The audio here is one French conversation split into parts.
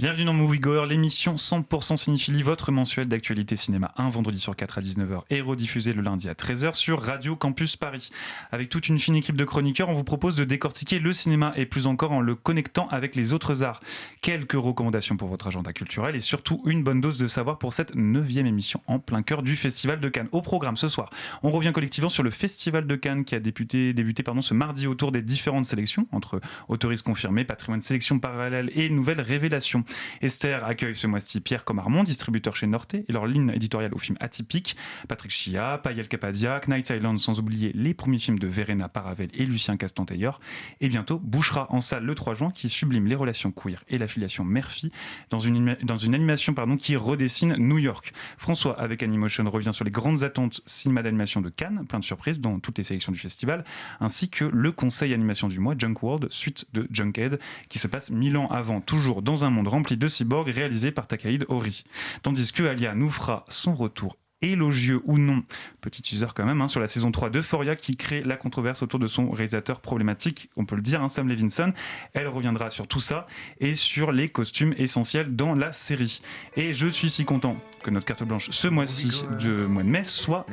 Bienvenue dans Moviegoer, l'émission 100% cinéphilie, votre mensuel d'actualité cinéma, un vendredi sur 4 à 19h et rediffusé le lundi à 13h sur Radio Campus Paris. Avec toute une fine équipe de chroniqueurs, on vous propose de décortiquer le cinéma et plus encore en le connectant avec les autres arts. Quelques recommandations pour votre agenda culturel et surtout une bonne dose de savoir pour cette 9e émission en plein cœur du Festival de Cannes. Au programme ce soir, on revient collectivement sur le Festival de Cannes qui a débuté ce mardi autour des différentes sélections entre autoristes confirmés, patrimoine sélection parallèle et nouvelles révélations. Esther accueille ce mois-ci Pierre Commarmont, distributeur chez Norte, et leur ligne éditoriale aux films atypiques, Patrick Chia, Payel Capadia, Night Island, sans oublier les premiers films de Verena Paravel et Lucien Castantailleur, et bientôt Bouchera en salle le 3 juin qui sublime les relations queer et l'affiliation mère-fille dans une animation qui redessine New York. François avec Anymotion revient sur les grandes attentes cinéma d'animation de Cannes, plein de surprises dans toutes les sélections du festival, ainsi que le conseil animation du mois Junk World, suite de Junkhead, qui se passe 1000 ans avant, toujours dans un monde rempli de cyborgs réalisé par Takahide Ori. Tandis que Alia nous fera son retour élogieux ou non, petit teaser quand même, sur la saison 3 d'Euphoria qui crée la controverse autour de son réalisateur problématique, on peut le dire, Sam Levinson. Elle reviendra sur tout ça et sur les costumes essentiels dans la série. Et je suis si content que notre carte blanche ce mois-ci, du mois de mai, soit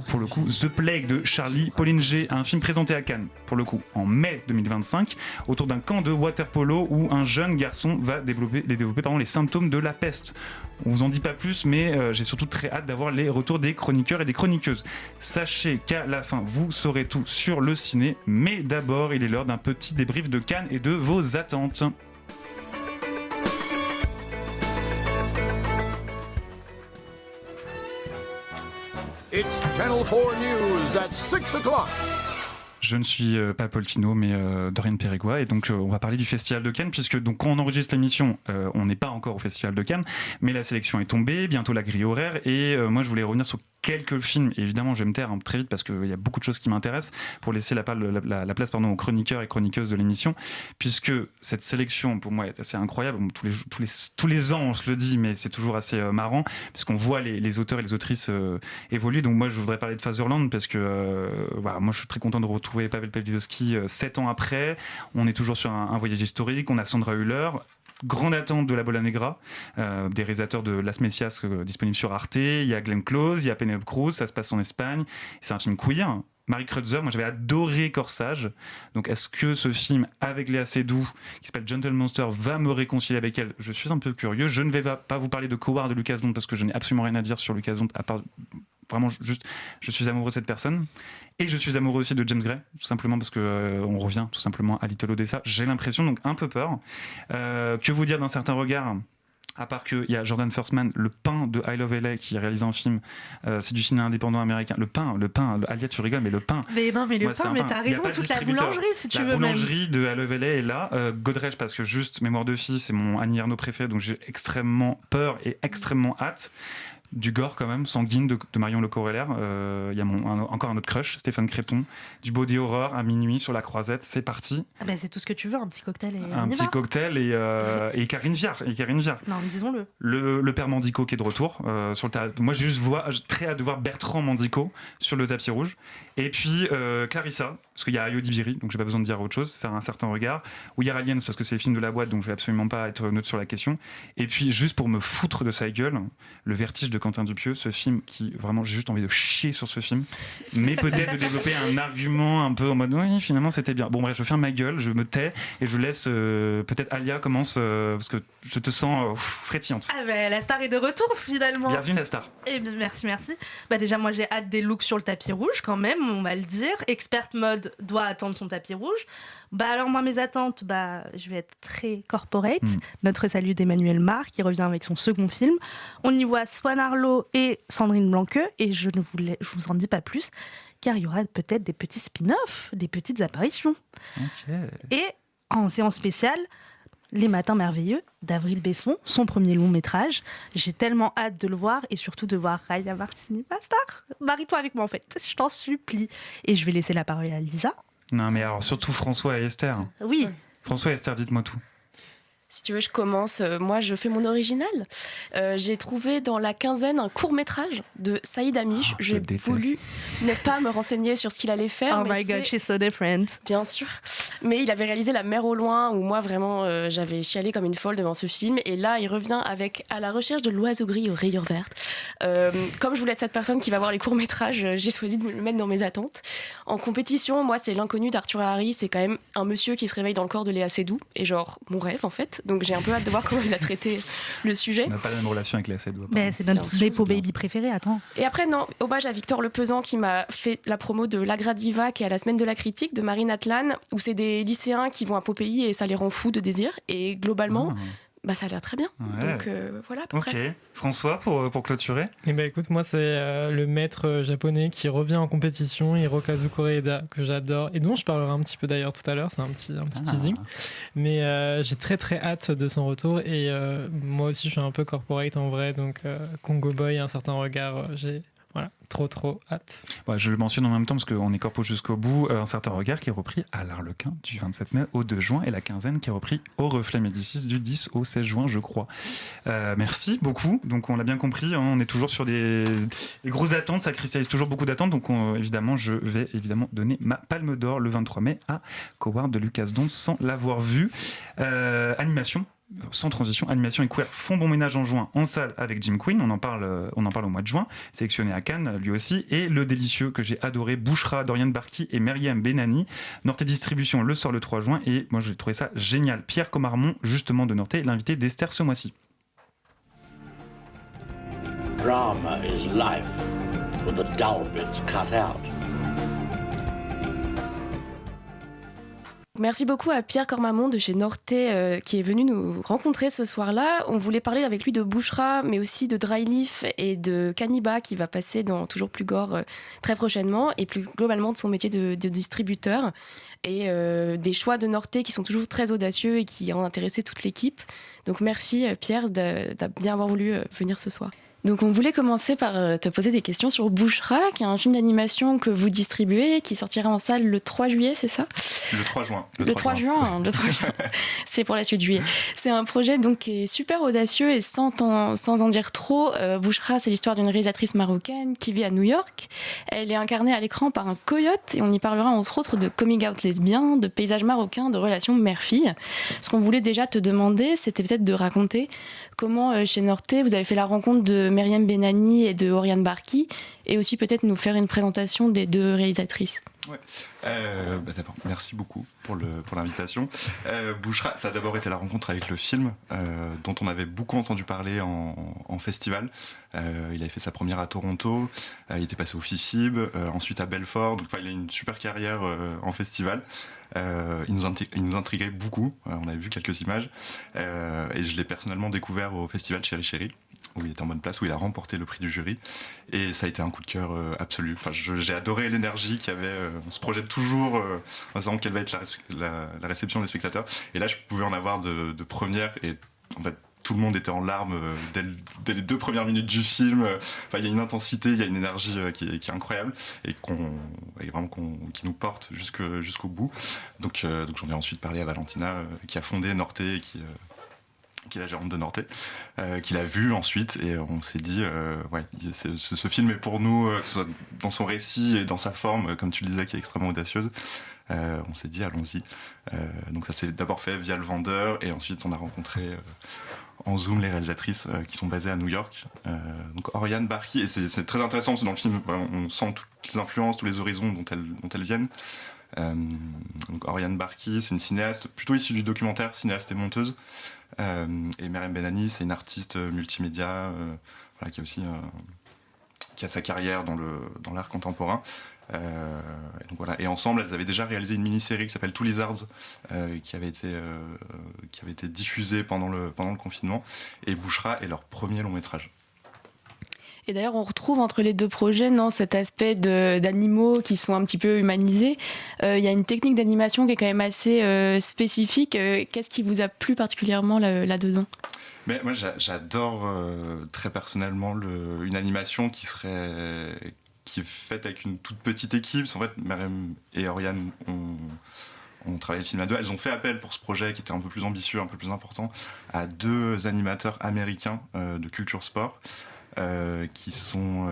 pour le coup The Plague de Charlie Paulinger, un film présenté à Cannes, pour le coup en mai 2025, autour d'un camp de water-polo où un jeune garçon va développer les symptômes de la peste. On vous en dit pas plus, mais j'ai surtout très hâte d'avoir les retours des chroniqueurs et des chroniqueuses. Sachez qu'à la fin, vous saurez tout sur le ciné, mais d'abord, il est l'heure d'un petit débrief de Cannes et de vos attentes. It's Channel 4 News at 6 o'clock. Je ne suis pas Paul Pinault, mais Dorian Périgua, et donc on va parler du Festival de Cannes, puisque donc, quand on enregistre l'émission, on n'est pas encore au Festival de Cannes, mais la sélection est tombée, bientôt la grille horaire, et moi je voulais revenir sur quelques films. Et évidemment, je vais me taire très vite parce qu'il y a beaucoup de choses qui m'intéressent pour laisser la place aux chroniqueurs et chroniqueuses de l'émission, puisque cette sélection, pour moi, est assez incroyable. Tous les ans, on se le dit, mais c'est toujours assez marrant, puisqu'on voit les auteurs et les autrices évoluer. Donc moi, je voudrais parler de Fatherland, parce que moi, je suis très content de retrouver Pavel Pawlikowski 7 ans après. On est toujours sur un voyage historique. On a Sandra Hüller. Grande attente de La Bola Negra, des réalisateurs de Las Messias, disponible sur Arte. Il y a Glenn Close, il y a Penelope Cruz, ça se passe en Espagne. C'est un film queer. Marie Kreutzer, moi j'avais adoré Corsage. Donc est-ce que ce film avec Léa Seydoux, qui s'appelle Gentle Monster, va me réconcilier avec elle? Je suis un peu curieux. Je ne vais pas vous parler de Coward de Lucas Dont, parce que je n'ai absolument rien à dire sur Lucas Dont, à part vraiment juste je suis amoureux de cette personne. Et je suis amoureux aussi de James Gray, tout simplement parce que on revient tout simplement à Little Odessa. J'ai l'impression, donc un peu peur. Que vous dire d'un certain regard, à part qu'il y a Jordan Firstman, le pain de I Love LA, qui réalise un film, c'est du cinéma indépendant américain. Le pain, Alia, tu rigoles, mais le pain. Mais non, mais le pain, mais t'as raison, toute la boulangerie, si tu veux. La boulangerie de I Love LA est là. Godrej, parce que juste Mémoire de fille, c'est mon Annie Ernaux préféré, donc j'ai extrêmement peur et extrêmement hâte. Du gore quand même, Sanguine de Marion Le Correllaire. Il y a encore un autre crush, Stéphane Créton. Du body horror à minuit sur la Croisette, c'est parti. Ah bah c'est tout ce que tu veux, un petit cocktail et un petit cocktail et Karine Viard. Non, disons-le. Le père Mandico qui est de retour sur le moi j'ai très hâte de voir Bertrand Mandico sur le tapis rouge. Et puis Clarissa, parce qu'il y a Ayo Dibiri, donc j'ai pas besoin de dire autre chose, c'est un certain regard. We Are Aliens, parce que c'est les films de la boîte, donc je vais absolument pas être neutre sur la question. Et puis juste pour me foutre de sa gueule, Le Vertige de Quentin Dupieux, ce film qui vraiment j'ai juste envie de chier sur ce film, mais peut-être de développer un argument un peu en mode oui finalement c'était bien. Bon bref, je ferme ma gueule, je me tais et je laisse peut-être Alia commence parce que je te sens frétillante. Ah bah la star est de retour finalement. Bienvenue la star. Et merci. Bah déjà moi j'ai hâte des looks sur le tapis rouge quand même, on va le dire. Expert mode doit attendre son tapis rouge. Bah alors moi mes attentes, je vais être très corporate. Notre salut d'Emmanuel Mar qui revient avec son second film. On y voit Swan Arlo et Sandrine Blanqueux et je vous en dis pas plus car il y aura peut-être des petits spin-offs, des petites apparitions. Okay. Et en séance spéciale, Les Matins Merveilleux d'Avril Besson, son premier long métrage. J'ai tellement hâte de le voir et surtout de voir Raya Martini, ma star. Marie-toi avec moi en fait, je t'en supplie. Et je vais laisser la parole à Lisa. Non mais alors surtout François et Esther. Oui. François et Esther, dites-moi tout. Si tu veux, je commence. Moi, je fais mon original. J'ai trouvé dans la quinzaine un court-métrage de Saïd Amish. J'ai voulu ne pas me renseigner sur ce qu'il allait faire. Oh my god, she's so different. Bien sûr. Mais il avait réalisé La mer au loin, où moi, vraiment, j'avais chialé comme une folle devant ce film. Et là, il revient avec À la recherche de l'oiseau gris aux rayures vertes. Comme je voulais être cette personne qui va voir les courts-métrages, j'ai choisi de me le mettre dans mes attentes. En compétition, moi, c'est L'inconnu d'Arthur Harry. C'est quand même un monsieur qui se réveille dans le corps de Léa Seydoux. Et genre, mon rêve, en fait. Donc j'ai un peu hâte de voir comment il a traité le sujet. On n'a pas la même relation avec Léa Seydoux. Mais c'est notre Nepo Baby préféré, attends. Et après, non, hommage à Victor Lepezan qui m'a fait la promo de l'Agradiva qui est à la semaine de la critique de Marine Atlan, où c'est des lycéens qui vont à Pompéi et ça les rend fous de désir. Et globalement, ça a l'air très bien. Ouais. Donc voilà, à peu près. Ok. François, pour clôturer. Eh ben, écoute, moi, c'est le maître japonais qui revient en compétition, Hirokazu Koreeda, que j'adore, et dont je parlerai un petit peu d'ailleurs tout à l'heure, c'est un petit teasing. Mais j'ai très très hâte de son retour, et moi aussi, je suis un peu corporate en vrai, donc Congo Boy, un certain regard, j'ai... Voilà, trop hâte. Ouais, je le mentionne en même temps parce qu'on est corpo jusqu'au bout. Un certain regard qui est repris à l'Arlequin du 27 mai au 2 juin et la quinzaine qui est repris au Reflet Médicis du 10 au 16 juin, je crois. Merci beaucoup. Donc, on l'a bien compris, hein, on est toujours sur des grosses attentes. Ça cristallise toujours beaucoup d'attentes. Donc, évidemment, je vais donner ma palme d'or le 23 mai à Coward de Lucas Dont sans l'avoir vu. Animation. Sans transition, animation et queer font bon ménage en juin en salle avec Jim Quinn, on en parle au mois de juin, sélectionné à Cannes lui aussi, et le délicieux que j'ai adoré, Bouchra d'Oriane Barki et Myriam Benani. Norté Distribution le sort le 3 juin et moi j'ai trouvé ça génial. Pierre Comarmont, justement de Norté, l'invité d'Esther ce mois-ci. Drama is life with the dull bits cut out. Merci beaucoup à Pierre Cormamont de chez Norté qui est venu nous rencontrer ce soir-là. On voulait parler avec lui de Bouchra, mais aussi de Dryleaf et de Caniba qui va passer dans Toujours plus gore très prochainement, et plus globalement de son métier de distributeur et des choix de Norté qui sont toujours très audacieux et qui ont intéressé toute l'équipe. Donc merci Pierre de bien avoir voulu venir ce soir. Donc on voulait commencer par te poser des questions sur Bouchra, qui est un film d'animation que vous distribuez, qui sortira en salle le 3 juillet, c'est ça ? Le 3 juin. Le 3 juin. C'est pour la suite juillet. C'est un projet donc qui est super audacieux et sans en dire trop, Bouchra, c'est l'histoire d'une réalisatrice marocaine qui vit à New York. Elle est incarnée à l'écran par un coyote et on y parlera entre autres de coming out lesbien, de paysages marocains, de relations mère-fille. Ce qu'on voulait déjà te demander, c'était peut-être de raconter comment chez Norté vous avez fait la rencontre de Myriam Benani et de Oriane Barki, et aussi peut-être nous faire une présentation des deux réalisatrices. Ouais. D'abord, merci beaucoup pour l'invitation. Bouchra, ça a d'abord été la rencontre avec le film, dont on avait beaucoup entendu parler en festival. Il avait fait sa première à Toronto, il était passé au FIFIB, ensuite à Belfort, donc il a une super carrière en festival. Il nous intriguait beaucoup, on avait vu quelques images, et je l'ai personnellement découvert au festival Chéri Chéri, où il était en bonne place, où il a remporté le prix du jury, et ça a été un coup de cœur absolu. J'ai adoré l'énergie qu'il y avait, on se projette toujours en disant quelle va être la réception des spectateurs, et là je pouvais en avoir de première, et en fait tout le monde était en larmes dès les 2 premières minutes du film. Il y a une intensité, il y a une énergie qui est incroyable et qui nous porte jusqu'au bout. Donc j'en ai ensuite parlé à Valentina, qui a fondé Norté, qui est la gérante de Norté, qui l'a vu ensuite, et on s'est dit ce film est pour nous, que ce soit dans son récit et dans sa forme, comme tu le disais, qui est extrêmement audacieuse. On s'est dit allons-y. Donc ça s'est d'abord fait via le vendeur, et ensuite on a rencontré en Zoom les réalisatrices qui sont basées à New York. Donc Oriane Barki, et c'est très intéressant parce que dans le film on sent toutes les influences, tous les horizons dont elles viennent. Donc Oriane Barki, c'est une cinéaste plutôt issue du documentaire, cinéaste et monteuse. Et Myriam Benani, c'est une artiste multimédia qui a aussi qui a sa carrière dans l'art contemporain. Et, donc voilà. Et ensemble, elles avaient déjà réalisé une mini-série qui s'appelle Two Lizards, qui avait été diffusée pendant le confinement. Et Bouchra est leur premier long métrage. Et d'ailleurs, on retrouve entre les deux projets cet aspect d'animaux qui sont un petit peu humanisés. Il y a une technique d'animation qui est quand même assez spécifique. Qu'est-ce qui vous a plu particulièrement là-dedans ? Mais moi, j'adore très personnellement une animation qui est faite avec une toute petite équipe. En fait, Myriam et Oriane on travaillait le film à deux. Elles ont fait appel pour ce projet qui était un peu plus ambitieux, un peu plus important, à 2 animateurs américains de Culture Sport, qui sont,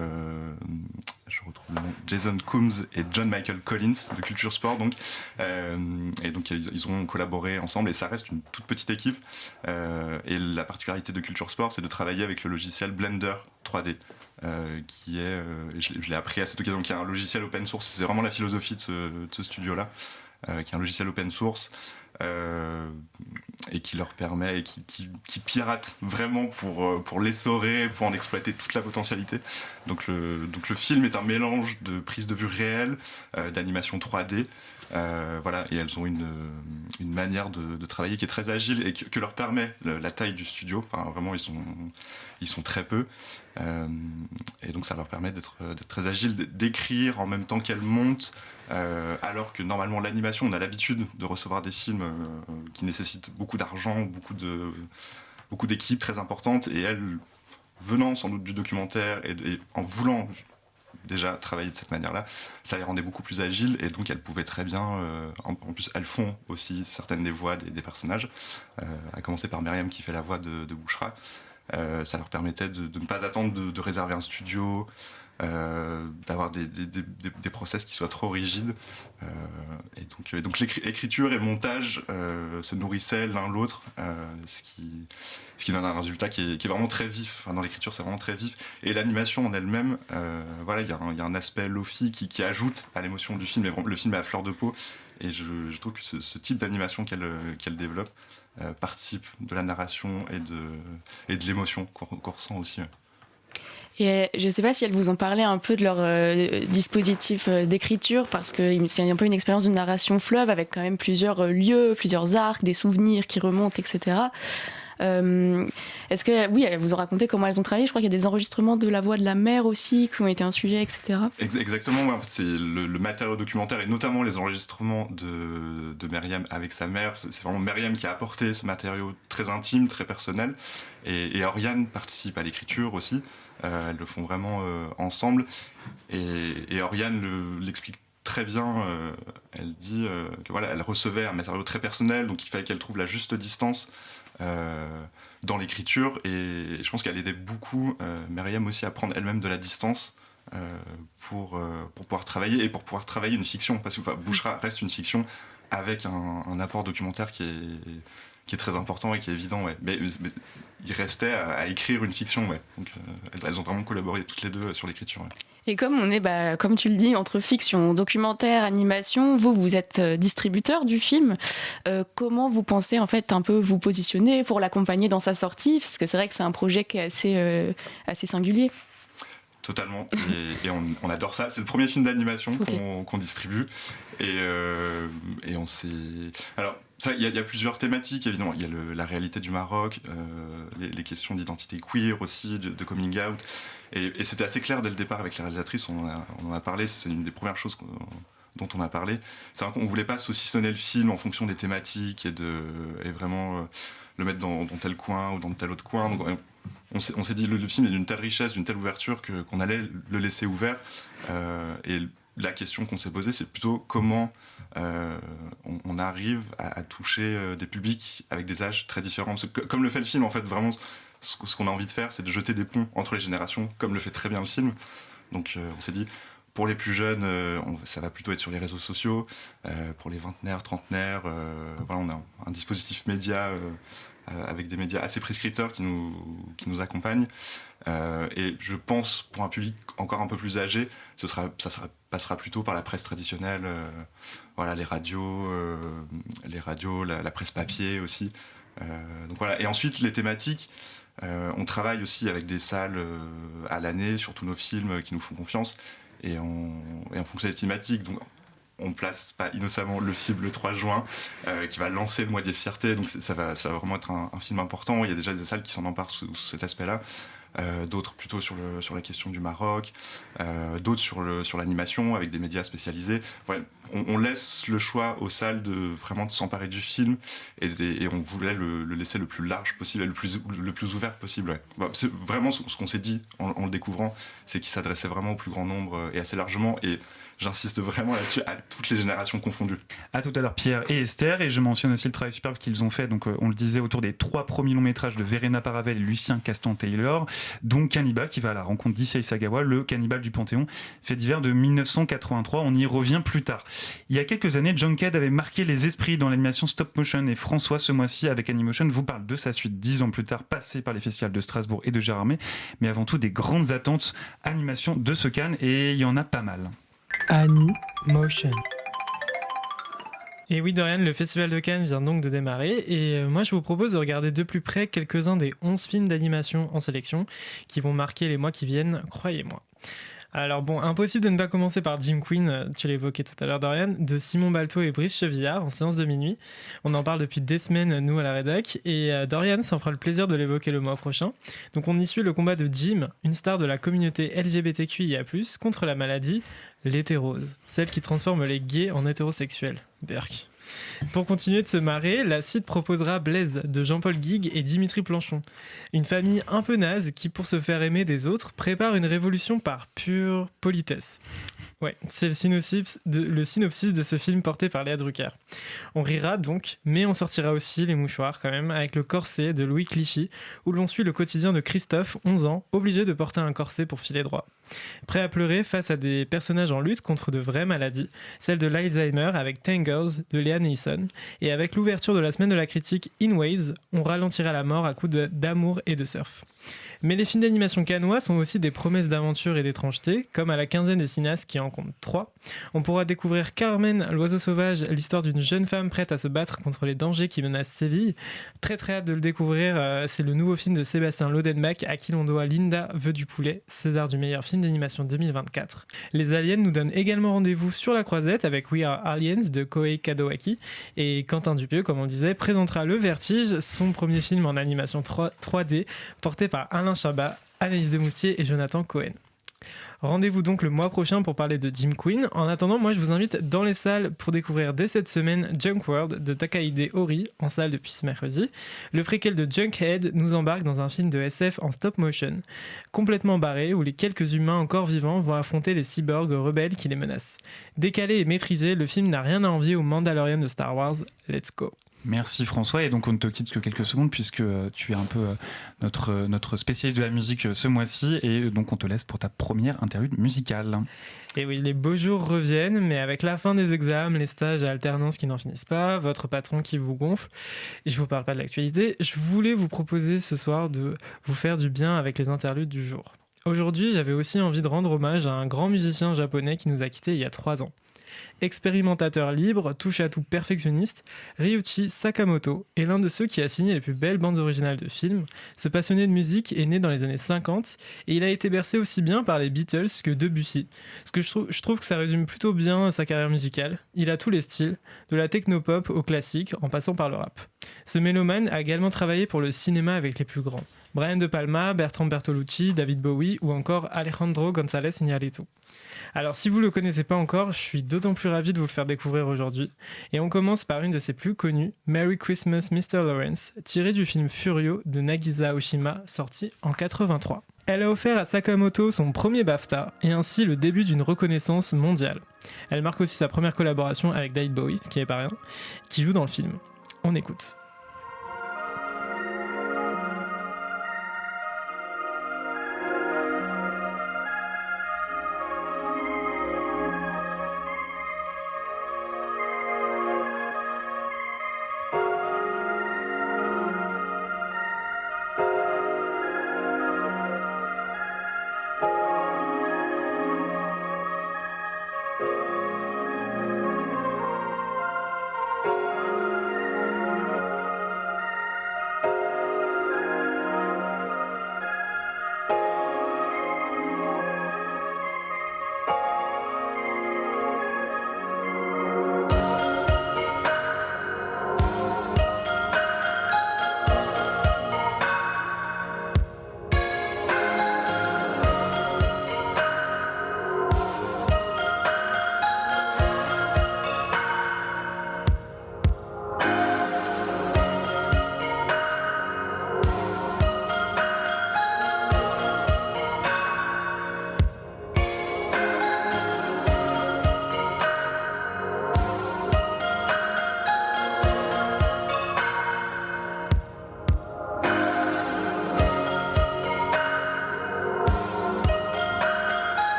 je retrouve le nom, Jason Coombs et John Michael Collins de Culture Sport. Donc, et donc ils ont collaboré ensemble et ça reste une toute petite équipe. Et la particularité de Culture Sport, c'est de travailler avec le logiciel Blender 3D. Qui est, je l'ai appris à cette occasion, qui est un logiciel open source. C'est vraiment la philosophie de ce studio-là, qui est un logiciel open source et qui leur permet, et qui pirate vraiment pour l'essorer, pour en exploiter toute la potentialité. Donc le film est un mélange de prise de vue réelle, d'animation 3D. Voilà, et elles ont une manière de travailler qui est très agile et que leur permet la taille du studio. Enfin, vraiment, ils sont très peu. Et donc ça leur permet d'être très agile, d'écrire en même temps qu'elles montent, alors que normalement l'animation, on a l'habitude de recevoir des films qui nécessitent beaucoup d'argent, beaucoup d'équipes très importantes, et elles, venant sans doute du documentaire et en voulant déjà travailler de cette manière-là, ça les rendait beaucoup plus agiles, et donc elles pouvaient très bien, en plus elles font aussi certaines des voix des personnages, à commencer par Myriam qui fait la voix de Bouchra. Ça leur permettait de ne pas attendre de réserver un studio, d'avoir des process qui soient trop rigides. Et donc l'écriture et le montage se nourrissaient l'un l'autre, ce qui donne un résultat qui est vraiment très vif. Enfin, dans l'écriture, c'est vraiment très vif. Et l'animation en elle-même, voilà, il y a un aspect lofi qui ajoute à l'émotion du film. Le film est à fleur de peau. Et je trouve que ce type d'animation qu'elle développe participe de la narration et de l'émotion qu'on ressent aussi. Et je ne sais pas si elles vous ont parlé un peu de leur dispositif d'écriture, parce que c'est un peu une expérience de narration fleuve avec quand même plusieurs lieux, plusieurs arcs, des souvenirs qui remontent, etc. Est-ce que, oui, elles vous ont raconté comment elles ont travaillé? Je crois qu'il y a des enregistrements de la voix de la mère aussi qui ont été un sujet, etc. Exactement, ouais. En fait, c'est le matériau documentaire et notamment les enregistrements de Myriam avec sa mère. C'est vraiment Myriam qui a apporté ce matériau très intime, très personnel. Et Oriane participe à l'écriture aussi. Elles le font vraiment ensemble. Et Oriane l'explique très bien. Elle dit que voilà, elle recevait un matériau très personnel, donc il fallait qu'elle trouve la juste distance dans l'écriture, et je pense qu'elle aidait beaucoup Myriam aussi à prendre elle-même de la distance pour pouvoir travailler, et pour pouvoir travailler une fiction, parce que Bouchra reste une fiction avec un apport documentaire qui est très important et qui est évident, ouais. Mais il restait à écrire une fiction, ouais. Donc elles ont vraiment collaboré toutes les deux sur l'écriture, ouais. Et comme on est, comme tu le dis, entre fiction, documentaire, animation, vous êtes distributeur du film. Comment vous pensez en fait un peu vous positionner pour l'accompagner dans sa sortie? Parce que c'est vrai que c'est un projet qui est assez singulier. Totalement, et on adore ça. C'est le premier film d'animation qu'on distribue, et on s'est... Alors, il y a plusieurs thématiques, évidemment. Il y a la réalité du Maroc, les questions d'identité queer aussi, de coming out. Et c'était assez clair dès le départ avec les réalisatrices, on en a parlé, c'est une des premières choses dont on a parlé. C'est vrai qu'on ne voulait pas saucissonner le film en fonction des thématiques et vraiment le mettre dans tel coin ou dans tel autre coin. Donc, on s'est dit, le film est d'une telle richesse, d'une telle ouverture qu'on allait le laisser ouvert. Et la question qu'on s'est posée, c'est plutôt comment on arrive à toucher des publics avec des âges très différents. Parce que, comme le fait le film, en fait, vraiment, ce qu'on a envie de faire, c'est de jeter des ponts entre les générations, comme le fait très bien le film. Donc on s'est dit, pour les plus jeunes, ça va plutôt être sur les réseaux sociaux. Pour les vingtenaires, trentenaires, voilà, on a un dispositif média avec des médias assez prescripteurs qui nous accompagnent. Et je pense, pour un public encore un peu plus âgé, passera plutôt par la presse traditionnelle, voilà, les radios, la presse papier aussi. Donc voilà. Et ensuite, les thématiques, on travaille aussi avec des salles à l'année sur tous nos films qui nous font confiance. Et en fonction des thématiques, donc on place pas innocemment le film le 3 juin qui va lancer le mois des fiertés, donc ça va vraiment être un film important. Il y a déjà des salles qui s'en emparent sous cet aspect-là, d'autres plutôt sur la question du Maroc, d'autres sur l'animation avec des médias spécialisés. Ouais, on laisse le choix aux salles de s'emparer du film et on voulait le laisser le plus large possible et le plus ouvert possible. Ouais. Bah, c'est vraiment ce qu'on s'est dit en le découvrant, c'est qu'il s'adressait vraiment au plus grand nombre et assez largement, et j'insiste vraiment là-dessus, à toutes les générations confondues. À tout à l'heure, Pierre et Esther, et je mentionne aussi le travail superbe qu'ils ont fait, donc on le disait, autour des 3 premiers longs métrages de Verena Paravel et Lucien Castan-Taylor, dont Cannibal, qui va à la rencontre d'Issei Sagawa, le cannibale du Panthéon, fait divers de 1983, on y revient plus tard. Il y a quelques années, Junkhead avait marqué les esprits dans l'animation stop motion, et François, ce mois-ci, avec Anymotion, vous parle de sa suite 10 ans plus tard, passée par les festivals de Strasbourg et de Gérardmer, mais avant tout des grandes attentes animation de ce Cannes, et il y en a pas mal. Anymotion. Et oui, Dorian, le Festival de Cannes vient donc de démarrer, et moi je vous propose de regarder de plus près quelques-uns des 11 films d'animation en sélection qui vont marquer les mois qui viennent, croyez-moi. Alors bon, impossible de ne pas commencer par Jim Queen, tu l'évoquais tout à l'heure Dorian, de Simon Balto et Brice Chevillard en séance de minuit. On en parle depuis des semaines, nous, à la rédac, et Dorian s'en fera le plaisir de l'évoquer le mois prochain. Donc on y suit le combat de Jim, une star de la communauté LGBTQIA+, contre la maladie, l'hétérose, celle qui transforme les gays en hétérosexuels. Berk. Pour continuer de se marrer, la CID proposera Blaise de Jean-Paul Guigues et Dimitri Planchon. Une famille un peu naze qui, pour se faire aimer des autres, prépare une révolution par pure politesse. Ouais, c'est le synopsis de ce film porté par Léa Drucker. On rira donc, mais on sortira aussi les mouchoirs quand même, avec le corset de Louis Clichy, où l'on suit le quotidien de Christophe, 11 ans, obligé de porter un corset pour filer droit. Prêt à pleurer face à des personnages en lutte contre de vraies maladies, celle de l'Alzheimer avec Tangles de Liam Neeson, et avec l'ouverture de la semaine de la critique In Waves, on ralentira la mort à coups d'amour et de surf. Mais les films d'animation cannois sont aussi des promesses d'aventure et d'étrangeté, comme à la quinzaine des cinéastes qui en comptent 3. On pourra découvrir Carmen, l'oiseau sauvage, l'histoire d'une jeune femme prête à se battre contre les dangers qui menacent Séville. Très très hâte de le découvrir, c'est le nouveau film de Sébastien Lodenbach à qui l'on doit Linda veut du poulet, César du meilleur film d'animation 2024. Les aliens nous donnent également rendez-vous sur la croisette avec We Are Aliens de Kohei Kadowaki, et Quentin Dupieux, comme on disait, présentera Le Vertige, son premier film en animation 3D, porté par Alain Chabat, Anaïs Demoustier et Jonathan Cohen. Rendez-vous donc le mois prochain pour parler de Jim Queen. En attendant, moi je vous invite dans les salles pour découvrir dès cette semaine Junk World de Takahide Ori, en salle depuis ce mercredi. Le préquel de Junkhead nous embarque dans un film de SF en stop motion, complètement barré, où les quelques humains encore vivants vont affronter les cyborgs rebelles qui les menacent. Décalé et maîtrisé, le film n'a rien à envier au Mandalorian de Star Wars. Let's go! Merci François, et donc on ne te quitte que quelques secondes puisque tu es un peu notre spécialiste de la musique ce mois-ci, et donc on te laisse pour ta première interlude musicale. Et oui, les beaux jours reviennent, mais avec la fin des examens, les stages à alternance qui n'en finissent pas, votre patron qui vous gonfle, et je vous parle pas de l'actualité, je voulais vous proposer ce soir de vous faire du bien avec les interludes du jour. Aujourd'hui, j'avais aussi envie de rendre hommage à un grand musicien japonais qui nous a quittés il y a 3 ans. Expérimentateur libre, touche-à-tout perfectionniste, Ryuichi Sakamoto est l'un de ceux qui a signé les plus belles bandes originales de films. Ce passionné de musique est né dans les années 50 et il a été bercé aussi bien par les Beatles que Debussy. Ce que je trouve que ça résume plutôt bien sa carrière musicale. Il a tous les styles, de la technopop au classique en passant par le rap. Ce mélomane a également travaillé pour le cinéma avec les plus grands. Brian De Palma, Bertrand Bertolucci, David Bowie ou encore Alejandro González Iñárritu. Alors si vous ne le connaissez pas encore, je suis d'autant plus ravi de vous le faire découvrir aujourd'hui. Et on commence par une de ses plus connues, Merry Christmas Mr. Lawrence, tirée du film Furio de Nagisa Oshima, sorti en 83. Elle a offert à Sakamoto son premier BAFTA et ainsi le début d'une reconnaissance mondiale. Elle marque aussi sa première collaboration avec David Bowie, ce qui n'est pas rien, qui joue dans le film. On écoute.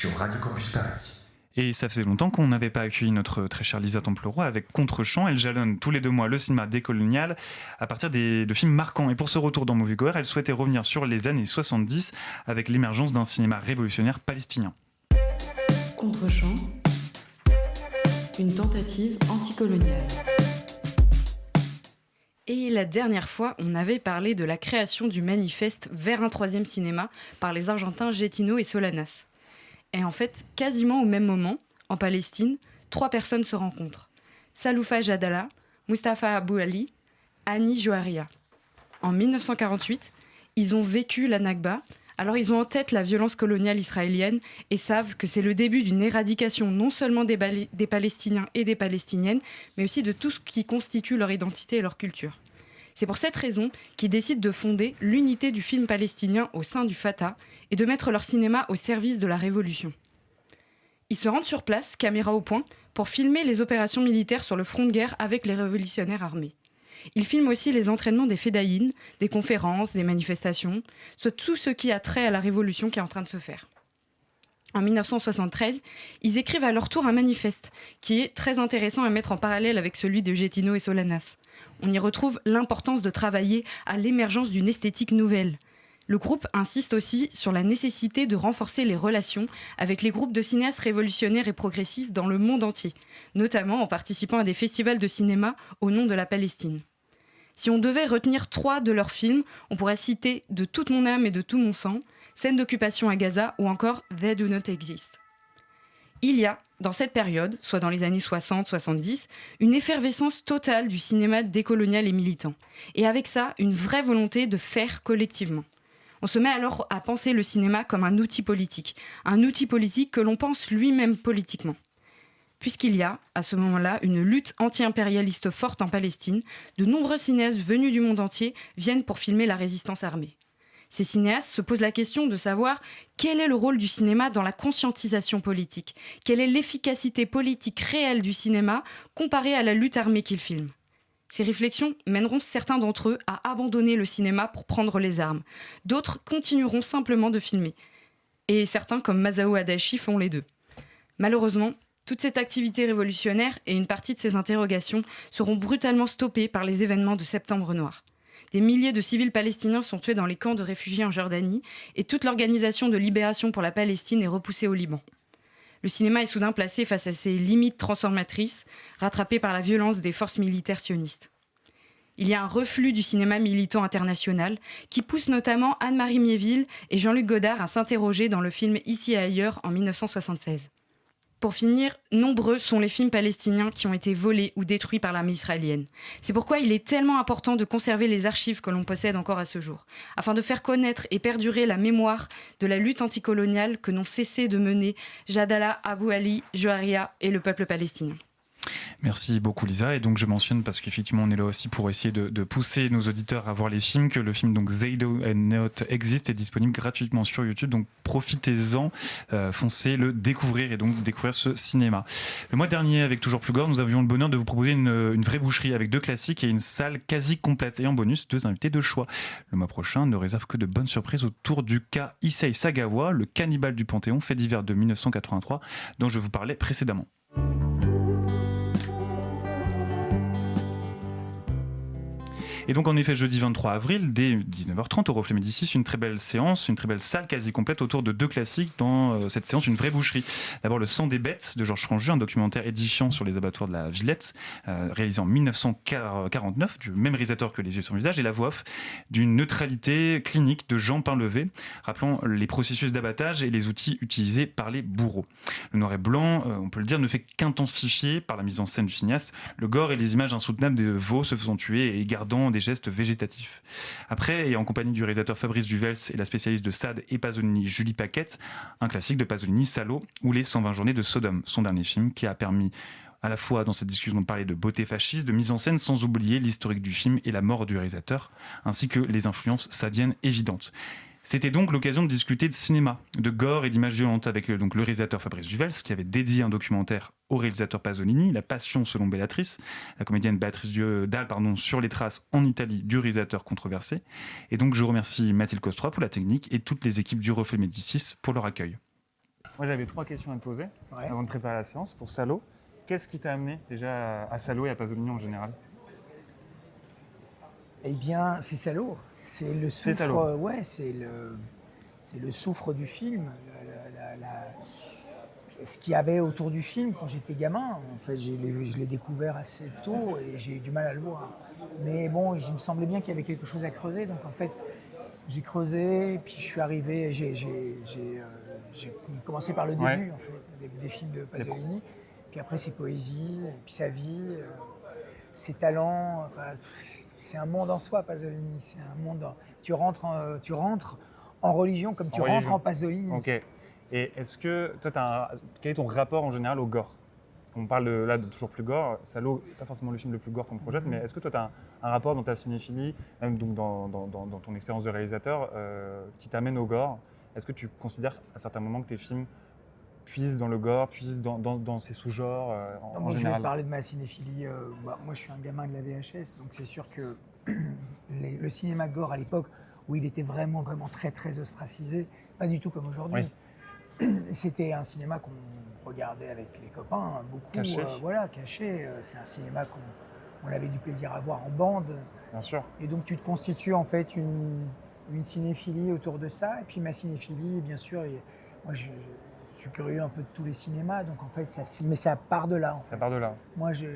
sur Radio Campus Paris. Et ça faisait longtemps qu'on n'avait pas accueilli notre très chère Lisa Templeroy avec Contre-champ. Elle jalonne tous les 2 mois le cinéma décolonial à partir de films marquants. Et pour ce retour dans Moviegoer, elle souhaitait revenir sur les années 70 avec l'émergence d'un cinéma révolutionnaire palestinien. Contre-champ, une tentative anticoloniale. Et la dernière fois, on avait parlé de la création du manifeste vers un 3e cinéma par les Argentins Getino et Solanas. Et en fait, quasiment au même moment, en Palestine, 3 personnes se rencontrent. Saloufa Jadala, Mustafa Abou Ali, Hani Jouharia. En 1948, ils ont vécu la Nakba, alors ils ont en tête la violence coloniale israélienne et savent que c'est le début d'une éradication non seulement des Palestiniens et des Palestiniennes, mais aussi de tout ce qui constitue leur identité et leur culture. C'est pour cette raison qu'ils décident de fonder l'unité du film palestinien au sein du Fatah et de mettre leur cinéma au service de la révolution. Ils se rendent sur place, caméra au point, pour filmer les opérations militaires sur le front de guerre avec les révolutionnaires armés. Ils filment aussi les entraînements des fédayines, des conférences, des manifestations, soit tout ce qui a trait à la révolution qui est en train de se faire. En 1973, ils écrivent à leur tour un manifeste qui est très intéressant à mettre en parallèle avec celui de Getino et Solanas. On y retrouve l'importance de travailler à l'émergence d'une esthétique nouvelle. Le groupe insiste aussi sur la nécessité de renforcer les relations avec les groupes de cinéastes révolutionnaires et progressistes dans le monde entier, notamment en participant à des festivals de cinéma au nom de la Palestine. Si on devait retenir 3 de leurs films, on pourrait citer De toute mon âme et de tout mon sang, Scène d'occupation à Gaza ou encore They Do Not Exist. Il y a, dans cette période, soit dans les années 60-70, une effervescence totale du cinéma décolonial et militant. Et avec ça, une vraie volonté de faire collectivement. On se met alors à penser le cinéma comme un outil politique que l'on pense lui-même politiquement. Puisqu'il y a, à ce moment-là, une lutte anti-impérialiste forte en Palestine, de nombreux cinéastes venus du monde entier viennent pour filmer la résistance armée. Ces cinéastes se posent la question de savoir quel est le rôle du cinéma dans la conscientisation politique, quelle est l'efficacité politique réelle du cinéma comparée à la lutte armée qu'ils filment. Ces réflexions mèneront certains d'entre eux à abandonner le cinéma pour prendre les armes. D'autres continueront simplement de filmer. Et certains, comme Masao Adachi, font les deux. Malheureusement, toute cette activité révolutionnaire et une partie de ces interrogations seront brutalement stoppées par les événements de Septembre Noir. Des milliers de civils palestiniens sont tués dans les camps de réfugiés en Jordanie et toute l'organisation de libération pour la Palestine est repoussée au Liban. Le cinéma est soudain placé face à ses limites transformatrices, rattrapé par la violence des forces militaires sionistes. Il y a un reflux du cinéma militant international qui pousse notamment Anne-Marie Miéville et Jean-Luc Godard à s'interroger dans le film Ici et ailleurs en 1976. Pour finir, nombreux sont les films palestiniens qui ont été volés ou détruits par l'armée israélienne. C'est pourquoi il est tellement important de conserver les archives que l'on possède encore à ce jour, afin de faire connaître et perdurer la mémoire de la lutte anticoloniale que n'ont cessé de mener Jadala, Abou Ali, Jouharia et le peuple palestinien. Merci beaucoup Lisa, et donc je mentionne, parce qu'effectivement on est là aussi pour essayer de pousser nos auditeurs à voir les films, que le film donc They Do Not Exist est disponible gratuitement sur YouTube, donc profitez-en, foncez le découvrir et donc découvrir ce cinéma. Le mois dernier, avec Toujours Plus Gore, nous avions le bonheur de vous proposer une vraie boucherie avec 2 classiques et une salle quasi complète, et en bonus 2 invités de choix. Le mois prochain ne réserve que de bonnes surprises autour du cas Issei Sagawa, le cannibale du Panthéon, fait divers de 1983 dont je vous parlais précédemment. Et donc en effet, jeudi 23 avril, dès 19h30 au Reflet Médicis, une très belle séance, une très belle salle quasi complète autour de 2 classiques dans cette séance, une vraie boucherie. D'abord Le Sang des bêtes de Georges Franju, un documentaire édifiant sur les abattoirs de la Villette, réalisé en 1949, du même réalisateur que Les yeux sur le visage, et la voix off d'une neutralité clinique de Jean Painlevé, rappelant les processus d'abattage et les outils utilisés par les bourreaux. Le noir et blanc, on peut le dire, ne fait qu'intensifier par la mise en scène du cinéaste le gore et les images insoutenables des veaux se faisant tuer et gardant des gestes végétatifs. Après, et en compagnie du réalisateur Fabrice Duvels et la spécialiste de Sade et Pasolini Julie Paquette, un classique de Pasolini, Salo, ou Les 120 journées de Sodome, son dernier film qui a permis à la fois dans cette discussion de parler de beauté fasciste, de mise en scène, sans oublier l'historique du film et la mort du réalisateur, ainsi que les influences sadiennes évidentes. C'était donc l'occasion de discuter de cinéma, de gore et d'images violentes avec donc le réalisateur Fabrice Duvels, qui avait dédié un documentaire au réalisateur Pasolini, La Passion selon Bellatrice, la comédienne Béatrice Dalle sur les traces en Italie du réalisateur controversé. Et donc je remercie Mathilde Costroy pour la technique et toutes les équipes du Reflet Médicis pour leur accueil. Moi, j'avais 3 questions à te poser avant de préparer la séance. Pour Salo, qu'est-ce qui t'a amené déjà à Salo et à Pasolini en général? Eh bien, c'est Salo. C'est le soufre. C'est le soufre du film. Ce qu'il y avait autour du film quand j'étais gamin. En fait, je l'ai découvert assez tôt et j'ai eu du mal à le voir. Mais bon, il me semblait bien qu'il y avait quelque chose à creuser. Donc en fait, j'ai creusé, puis je suis arrivé. J'ai commencé par le début, en fait, avec des films de Pasolini. Puis après, ses poésies, et puis sa vie, ses talents. Enfin, c'est un monde en soi, Pasolini. C'est un monde. Tu rentres en religion comme tu rentres en Pasolini. Ok. Et est-ce que toi, quel est ton rapport en général au gore? On parle là de toujours plus gore. Salo, pas forcément le film le plus gore qu'on projette, mais est-ce que toi, tu as un rapport dans ta cinéphilie, même donc dans ton expérience de réalisateur, qui t'amène au gore? Est-ce que tu considères à certains moments que tes films puisent dans le gore, puisent dans ces sous-genres en général? Je vais parler de ma cinéphilie. Moi, je suis un gamin de la VHS, donc c'est sûr que le cinéma gore à l'époque, où il était vraiment, vraiment très, très ostracisé, pas du tout comme aujourd'hui. Oui. C'était un cinéma qu'on regardait avec les copains, beaucoup caché. C'est un cinéma qu'on avait du plaisir à voir en bande. Bien sûr. Et donc tu te constitues en fait une cinéphilie autour de ça. Et puis ma cinéphilie, bien sûr, moi je suis curieux un peu de tous les cinémas, donc en fait ça part de là. En fait. Ça part de là. Moi je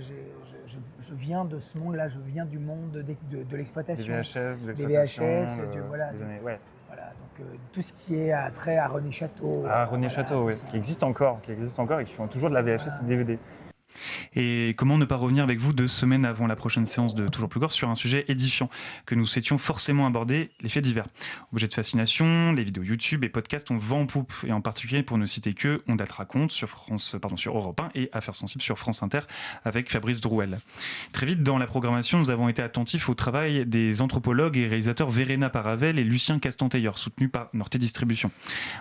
viens de ce monde-là, je viens du monde de l'exploitation. Des VHS, des années, Voilà, donc tout ce qui est trait à René Château. René Château, oui, qui existe encore et qui font toujours de la VHS et de DVD. Et comment ne pas revenir avec vous 2 semaines avant la prochaine séance de Toujours Plus Gore sur un sujet édifiant que nous souhaitions forcément aborder, les faits divers. Objet de fascination, les vidéos YouTube et podcasts ont vent en poupe, et en particulier pour ne citer que On date raconte sur Europe 1 et Affaires sensibles sur France Inter avec Fabrice Drouel. Très vite dans la programmation, nous avons été attentifs au travail des anthropologues et réalisateurs Verena Paravel et Lucien Castantailleur, soutenus par Norté Distribution.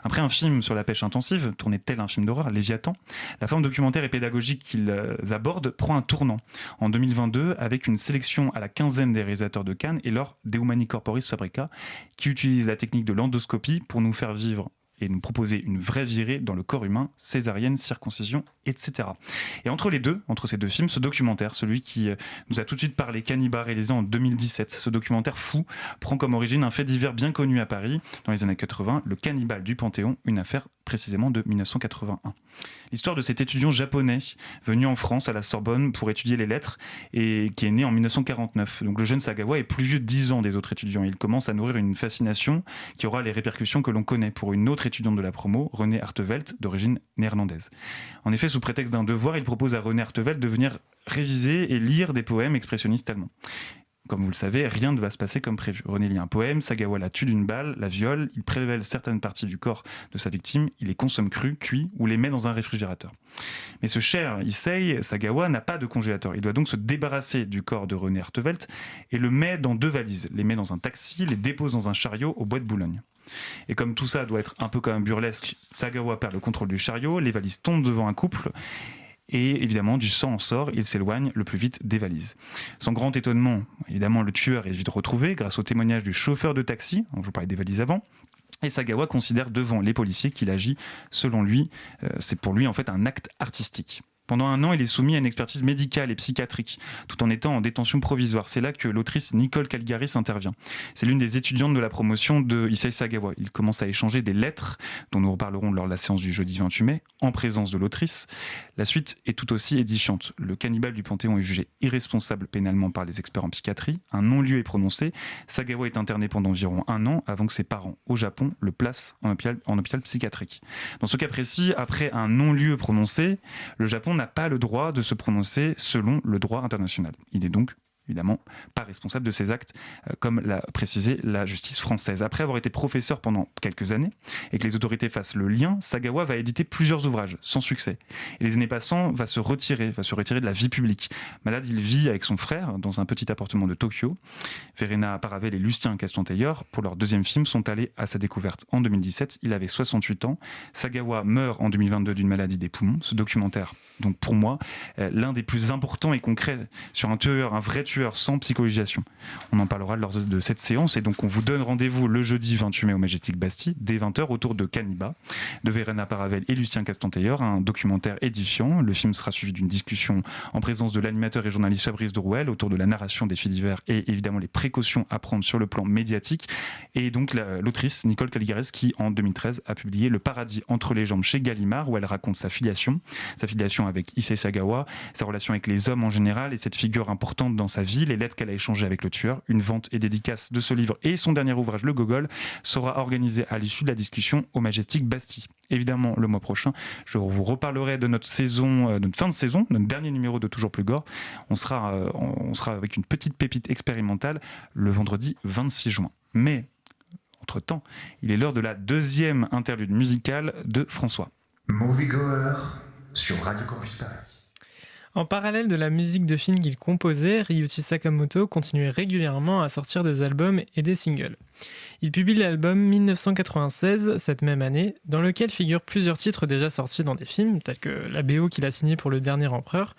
Après un film sur la pêche intensive, tourné tel un film d'horreur, Léviathan, la forme documentaire et pédagogique qu'ils abordent prend un tournant en 2022 avec une sélection à la 15aine des réalisateurs de Cannes et leur De Humani Corporis Fabrica qui utilise la technique de l'endoscopie pour nous faire vivre et nous proposer une vraie virée dans le corps humain, césarienne, circoncision, etc. Et entre ces deux films, ce documentaire, celui qui nous a tout de suite parlé, Cannibal, réalisé en 2017, ce documentaire fou prend comme origine un fait divers bien connu à Paris dans les années 80, le Cannibal du Panthéon, une affaire précisément de 1981. L'histoire de cet étudiant japonais venu en France à la Sorbonne pour étudier les lettres et qui est né en 1949. Donc le jeune Sagawa est plus vieux de 10 ans des autres étudiants. Il commence à nourrir une fascination qui aura les répercussions que l'on connaît pour une autre étudiante de la promo, Renée Hartevelt, d'origine néerlandaise. En effet, sous prétexte d'un devoir, il propose à Renée Hartevelt de venir réviser et lire des poèmes expressionnistes allemands. Comme vous le savez, rien ne va se passer comme prévu. René lit un poème, Sagawa la tue d'une balle, la viole, il prélève certaines parties du corps de sa victime, il les consomme crus, cuits ou les met dans un réfrigérateur. Mais ce cher Issei Sagawa n'a pas de congélateur. Il doit donc se débarrasser du corps de René Hartevelt et le met dans 2 valises, les met dans un taxi, les dépose dans un chariot au bois de Boulogne. Et comme tout ça doit être un peu quand même burlesque, Sagawa perd le contrôle du chariot, les valises tombent devant un couple. Et évidemment, du sang en sort, il s'éloigne le plus vite des valises. Sans grand étonnement, évidemment, le tueur est vite retrouvé grâce au témoignage du chauffeur de taxi, dont je vous parlais des valises avant. Et Sagawa considère devant les policiers qu'il agit, selon lui, c'est pour lui en fait un acte artistique. Pendant 1 an, il est soumis à une expertise médicale et psychiatrique, tout en étant en détention provisoire. C'est là que l'autrice Nicole Calgaris intervient. C'est l'une des étudiantes de la promotion de Issei Sagawa. Il commence à échanger des lettres, dont nous reparlerons lors de la séance du jeudi 28 mai, en présence de l'autrice. La suite est tout aussi édifiante. Le Cannibal du Panthéon est jugé irresponsable pénalement par les experts en psychiatrie. Un non-lieu est prononcé. Sagawa est interné pendant environ 1 an avant que ses parents, au Japon, le placent en hôpital psychiatrique. Dans ce cas précis, après un non-lieu prononcé, le Japon n'a pas le droit de se prononcer selon le droit international. Il est donc évidemment pas responsable de ses actes, comme l'a précisé la justice française. Après avoir été professeur pendant quelques années et que les autorités fassent le lien, Sagawa va éditer plusieurs ouvrages, sans succès. Et les années passant, va se retirer de la vie publique. Malade, il vit avec son frère dans un petit appartement de Tokyo. Verena Paravel et Lucien Castantailleur, pour leur 2e film, sont allés à sa découverte en 2017. Il avait 68 ans. Sagawa meurt en 2022 d'une maladie des poumons. Ce documentaire, donc pour moi, l'un des plus importants et concrets sur un tueur, un vrai tueur tueur sans psychologisation. On en parlera lors de cette séance et donc on vous donne rendez-vous le jeudi 28 mai au Majestic Bastille dès 20h autour de Caniba de Verena Paravel et Lucien Castantayor, un documentaire édifiant. Le film sera suivi d'une discussion en présence de l'animateur et journaliste Fabrice de Rouel autour de la narration des faits divers et évidemment les précautions à prendre sur le plan médiatique. Et donc l'autrice Nicole Caligares qui en 2013 a publié Le Paradis entre les jambes chez Gallimard où elle raconte sa filiation avec Issei Sagawa, sa relation avec les hommes en général et cette figure importante dans sa vie, les lettres qu'elle a échangées avec le tueur. Une vente et dédicace de ce livre et son dernier ouvrage Le Gogol sera organisée à l'issue de la discussion au Majestic Bastille. Évidemment, le mois prochain, je vous reparlerai de notre fin de saison, notre dernier numéro de Toujours plus gore. On sera avec une petite pépite expérimentale le vendredi 26 juin. Mais, entre-temps, il est l'heure de la deuxième interlude musicale de François. Moviegoer sur Radio Campus Paris. En parallèle de la musique de film qu'il composait, Ryuichi Sakamoto continuait régulièrement à sortir des albums et des singles. Il publie l'album 1996, cette même année, dans lequel figurent plusieurs titres déjà sortis dans des films, tels que la BO qu'il a signé pour Le Dernier Empereur.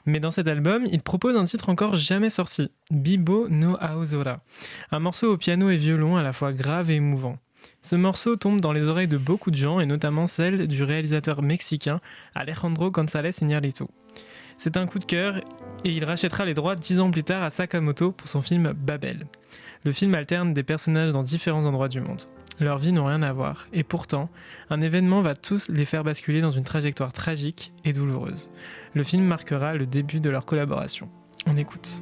Mais dans cet album, il propose un titre encore jamais sorti, Bibo no Aozora, un morceau au piano et violon à la fois grave et émouvant. Ce morceau tombe dans les oreilles de beaucoup de gens, et notamment celles du réalisateur mexicain Alejandro González Iñárritu. C'est un coup de cœur, et il rachètera les droits 10 ans plus tard à Sakamoto pour son film Babel. Le film alterne des personnages dans différents endroits du monde. Leurs vies n'ont rien à voir, et pourtant, un événement va tous les faire basculer dans une trajectoire tragique et douloureuse. Le film marquera le début de leur collaboration. On écoute.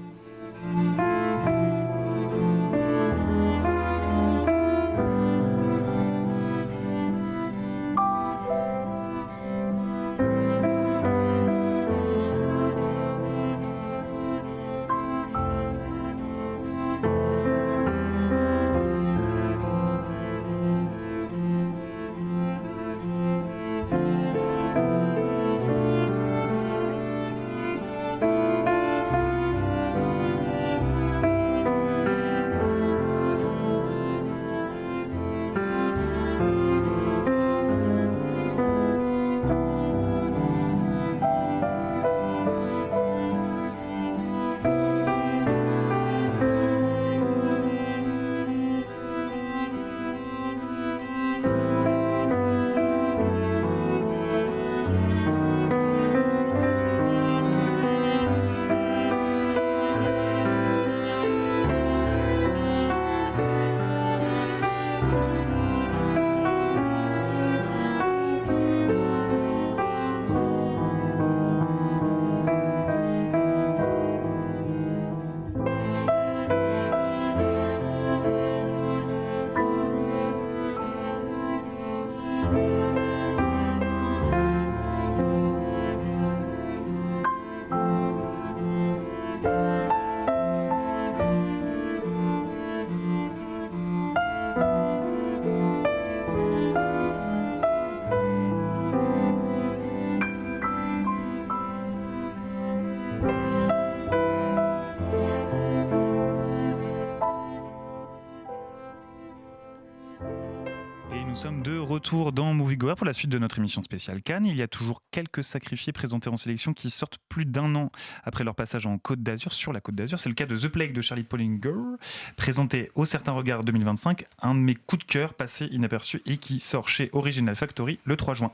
Nous sommes de retour dans Moviegoer pour la suite de notre émission spéciale Cannes. Il y a toujours quelques sacrifiés présentés en sélection qui sortent plus d'1 an après leur passage en Côte d'Azur, sur la Côte d'Azur. C'est le cas de The Plague de Charlie Pollinger, présenté au Certain Regard 2025, un de mes coups de cœur passés inaperçus et qui sort chez Original Factory le 3 juin.